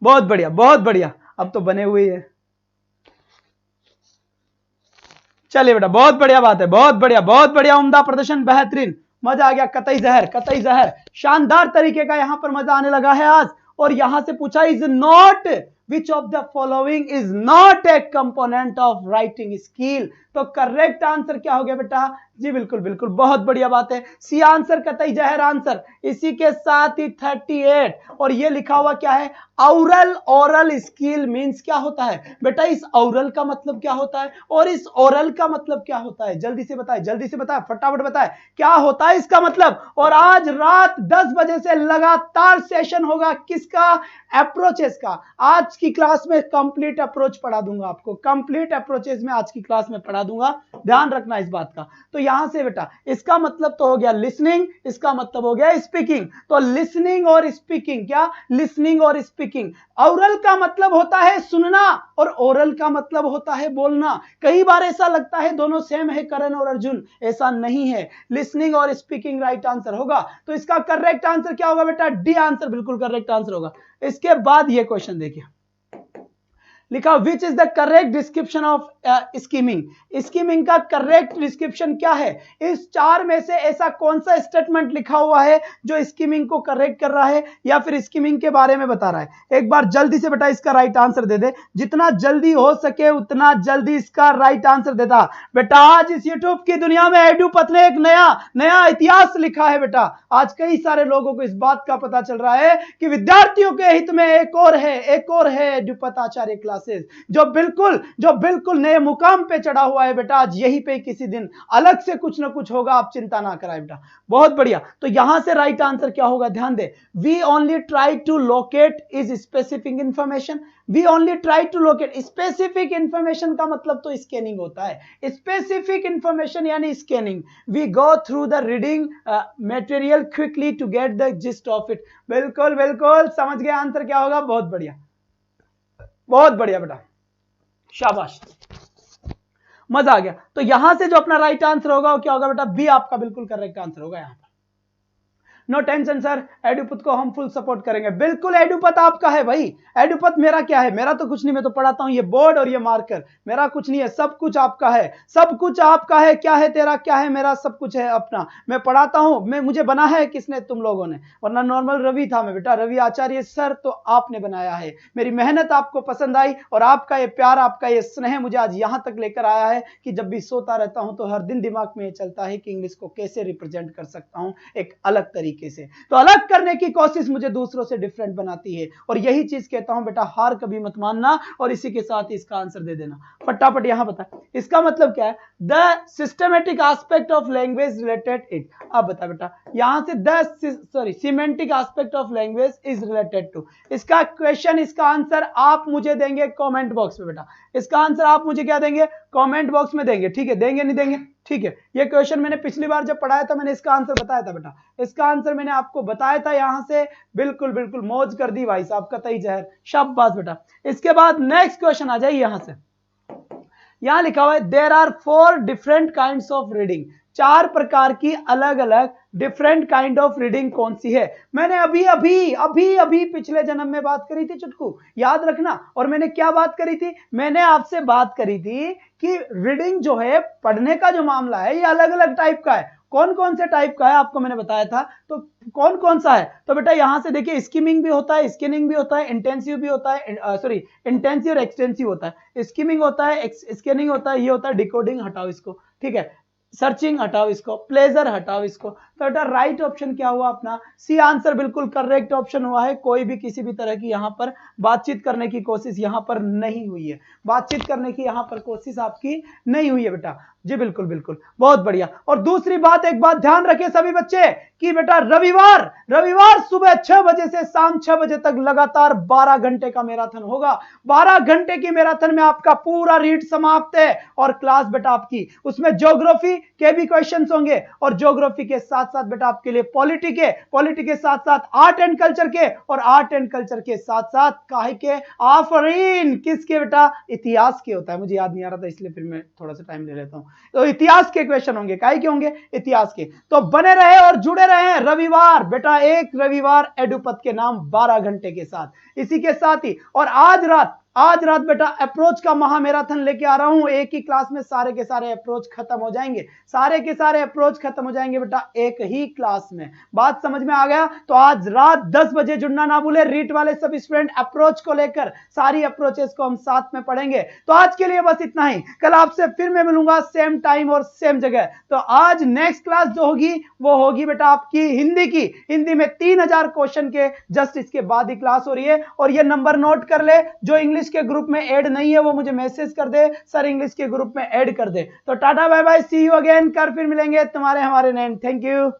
बहुत बढ़िया, बहुत बढ़िया, अब तो बने हुए हैं। चलिए बेटा, बहुत बढ़िया बात है, बहुत बढ़िया, बहुत बढ़िया, उम्दा प्रदर्शन, बेहतरीन, मजा आ गया। कतई जहर, शानदार तरीके का यहां पर मजा आने लगा है आज। और यहां से पूछा is not, which of the following is not a component of writing skill? तो करेक्ट आंसर क्या हो गया बेटा? जी बिल्कुल बिल्कुल, बहुत बढ़िया बात है, सी आंसर, कतई जहर आंसर। इसी के साथ ही 38, और ये लिखा हुआ क्या है? औरल, ओरल स्किल मींस क्या होता है बेटा? इस औरल का मतलब क्या होता है और इस ओरल का मतलब क्या होता है? जल्दी से बताए, जल्दी से बताए, फटाफट बताए, क्या होता है इसका मतलब। और आज रात 10 बजे से लगातार सेशन होगा किसका? अप्रोचेस का। आज की क्लास में कंप्लीट अप्रोच पढ़ा दूंगा आपको, कंप्लीट अप्रोचेस में आज की क्लास में पढ़ा दूंगा, ध्यान रखना इस बात का। तो यहां से बेटा इसका मतलब तो हो गया लिसनिंग, इसका मतलब हो गया स्पीकिंग। तो लिसनिंग और स्पीकिंग, क्या? लिसनिंग और स्पीकिंग। औरल का मतलब होता है सुनना और ओरल का मतलब होता है बोलना। कई बार ऐसा लगता है दोनों सेम है करण और अर्जुन, ऐसा नहीं है। लिसनिंग और स्पीकिंग राइट आंसर होगा। तो इसका करेक्ट आंसर क्या होगा बेटा? डी आंसर बिल्कुल करेक्ट आंसर होगा। इसके बाद ये क्वेश्चन देखिए, लिखा which is the correct description of skimming. Skimming का करेक्ट डिस्क्रिप्शन क्या है? इस 4 में से ऐसा कौन सा स्टेटमेंट लिखा हुआ है जो स्कीमिंग को करेक्ट कर रहा है या फिर स्कीमिंग के बारे में बता रहा है? एक बार जल्दी से बेटा इसका राइट आंसर दे दे, जितना जल्दी हो सके उतना जल्दी इसका राइट आंसर देता। बेटा आज इस यूट्यूब की दुनिया में एडुपथ ने एक नया इतिहास लिखा है बेटा। आज कई सारे लोगों को इस बात का पता चल रहा है कि विद्यार्थियों के हित में एक और है एडुपथ आचार्य क्लास, जो बिल्कुल नए मुकाम पे चढ़ा हुआ है बेटा। आज यहीं पे किसी दिन अलग से कुछ ना कुछ होगा, आप चिंता ना कराएं बेटा। बहुत बढ़िया। तो यहां से राइट आंसर क्या होगा? ध्यान दे, we only try to locate is specific information. We only try to locate, specific information का मतलब तो स्कैनिंग होता है। स्पेसिफिक इंफॉर्मेशन यानी scanning. We go through the reading material quickly to get the gist of it. बिल्कुल बिल्कुल समझ गए आंसर क्या होगा। बहुत बढ़िया, बहुत बढ़िया बेटा, शाबाश, मजा आ गया। तो यहां से जो अपना राइट आंसर होगा वो क्या होगा बेटा? बी आपका बिल्कुल करेक्ट आंसर होगा यहां पर। नो टेंशन सर, एडुपथ को हम फुल सपोर्ट करेंगे। बिल्कुल एडुपथ आपका है भाई। एडुपथ मेरा क्या है? मेरा तो कुछ नहीं, मैं तो पढ़ाता हूं, ये बोर्ड और ये मार्कर, मेरा कुछ नहीं है, सब कुछ आपका है, सब कुछ आपका है। क्या है तेरा, क्या है मेरा? सब कुछ है अपना। मैं पढ़ाता हूं, मुझे बना है किसने? तुम लोगों ने, वरना नॉर्मल रवि था मैं बेटा, रवि आचार्य सर तो आपने बनाया है। मेरी मेहनत आपको पसंद आई और आपका ये प्यार, आपका ये स्नेह मुझे आज यहां तक लेकर आया है कि जब भी सोता रहता हूं तो हर दिन दिमाग में ये चलता है कि इंग्लिश को कैसे रिप्रेजेंट कर सकता हूं एक अलग तरीके तरीके से। तो अलग करने की कोशिश मुझे दूसरों से डिफरेंट बनाती है, और यही चीज कहता हूं बेटा, हार कभी मत मानना। और इसी के साथ इसका आंसर दे देना फटाफट। यहां बता इसका मतलब क्या है, the systematic aspect of language related it. अब बता बेटा, यहां से semantic aspect of language is related to, इसका क्वेश्चन, इसका आंसर आप मुझे देंगे कमेंट बॉक्स में बेटा। इसका आंसर आप मुझे क्या देंगे, कमेंट बॉक्स में देंगे, ठीक है? देंगे नहीं देंगे, ठीक है? ये क्वेश्चन मैंने पिछली बार जब पढ़ाया था, मैंने इसका आंसर बताया था बेटा, इसका आंसर मैंने आपको बताया था। यहां से बिल्कुल बिल्कुल मौज कर दी भाई साहब, कतई जहर, शाबाश बेटा। इसके बाद नेक्स्ट क्वेश्चन आ जाइए। यहां से यहां लिखा हुआ है there are 4 different kinds of reading, 4 प्रकार की अलग अलग डिफरेंट काइंड ऑफ रीडिंग कौन सी है? मैंने अभी पिछले जन्म में बात करी थी चुटकू, याद रखना। और मैंने क्या बात करी थी? मैंने आपसे बात करी थी कि रीडिंग जो है, पढ़ने का जो मामला है, ये अलग अलग टाइप का है। कौन कौन से टाइप का है आपको मैंने बताया था, तो कौन कौन सा है? तो बेटा यहां से देखिए, स्किमिंग भी होता है, स्कैनिंग भी होता है, इंटेंसिव भी होता है, इंटेंसिव और एक्सटेंसिव होता है। स्किमिंग होता है, स्कैनिंग होता है, ये होता है डिकोडिंग, हटाओ इसको, ठीक है? सर्चिंग हटाओ इसको, प्लेजर हटाओ इसको। तो बेटा राइट ऑप्शन क्या हुआ अपना? सी आंसर बिल्कुल करेक्ट ऑप्शन हुआ है। कोई भी किसी भी तरह की यहां पर बातचीत करने की कोशिश यहां पर नहीं हुई है, बातचीत करने की यहां पर कोशिश आपकी नहीं हुई है बेटा। जी बिल्कुल बिल्कुल, बहुत बढ़िया। और दूसरी बात, एक बात ध्यान रखें सभी बच्चे कि बेटा रविवार सुबह 6 बजे से शाम 6 बजे तक लगातार 12 घंटे का मैराथन होगा। 12 घंटे की मैराथन में आपका पूरा रीड समाप्त है, और क्लास बेटा आपकी, उसमें ज्योग्राफी के भी क्वेश्चंस होंगे, और ज्योग्राफी के साथ साथ बेटा आपके लिए पॉलिटी के साथ साथ आर्ट एंड कल्चर के, और आर्ट एंड कल्चर के साथ साथ काहे के, आफरीन किसके बेटा? इतिहास के होता है। मुझे याद नहीं आ रहा था, इसलिए फिर मैं थोड़ा सा टाइम ले लेता हूं। तो इतिहास के क्वेश्चन होंगे, काहे के होंगे? इतिहास के। तो बने रहे और जुड़े रहे रविवार बेटा, एक रविवार एडुपथ के नाम 12 घंटे के साथ। इसी के साथ ही, और आज रात बेटा अप्रोच का महामैराथन लेके आ रहा हूं। एक ही क्लास में सारे के सारे अप्रोच खत्म हो जाएंगे, सारे के सारे अप्रोच खत्म हो जाएंगे बेटा एक ही क्लास में। बात समझ में आ गया? तो आज रात 10 बजे जुड़ना ना भूले, रीट वाले सब स्टूडेंट अप्रोच को लेकर सारी अप्रोचेस को हम साथ में पढ़ेंगे। तो आज के लिए बस इतना ही, कल आपसे फिर मैं मिलूंगा सेम टाइम और सेम जगह। तो आज नेक्स्ट क्लास जो होगी वो होगी बेटा आपकी हिंदी की। हिंदी में 3000 क्वेश्चन के जस्ट इसके बाद ही क्लास हो रही है। और ये नंबर नोट कर ले, जो इंग्लिश के ग्रुप में ऐड नहीं है वो मुझे मैसेज कर दे, सर इंग्लिश के ग्रुप में ऐड कर दे। तो tata bye bye, see you again, कर फिर मिलेंगे तुम्हारे हमारे नैन। Thank you.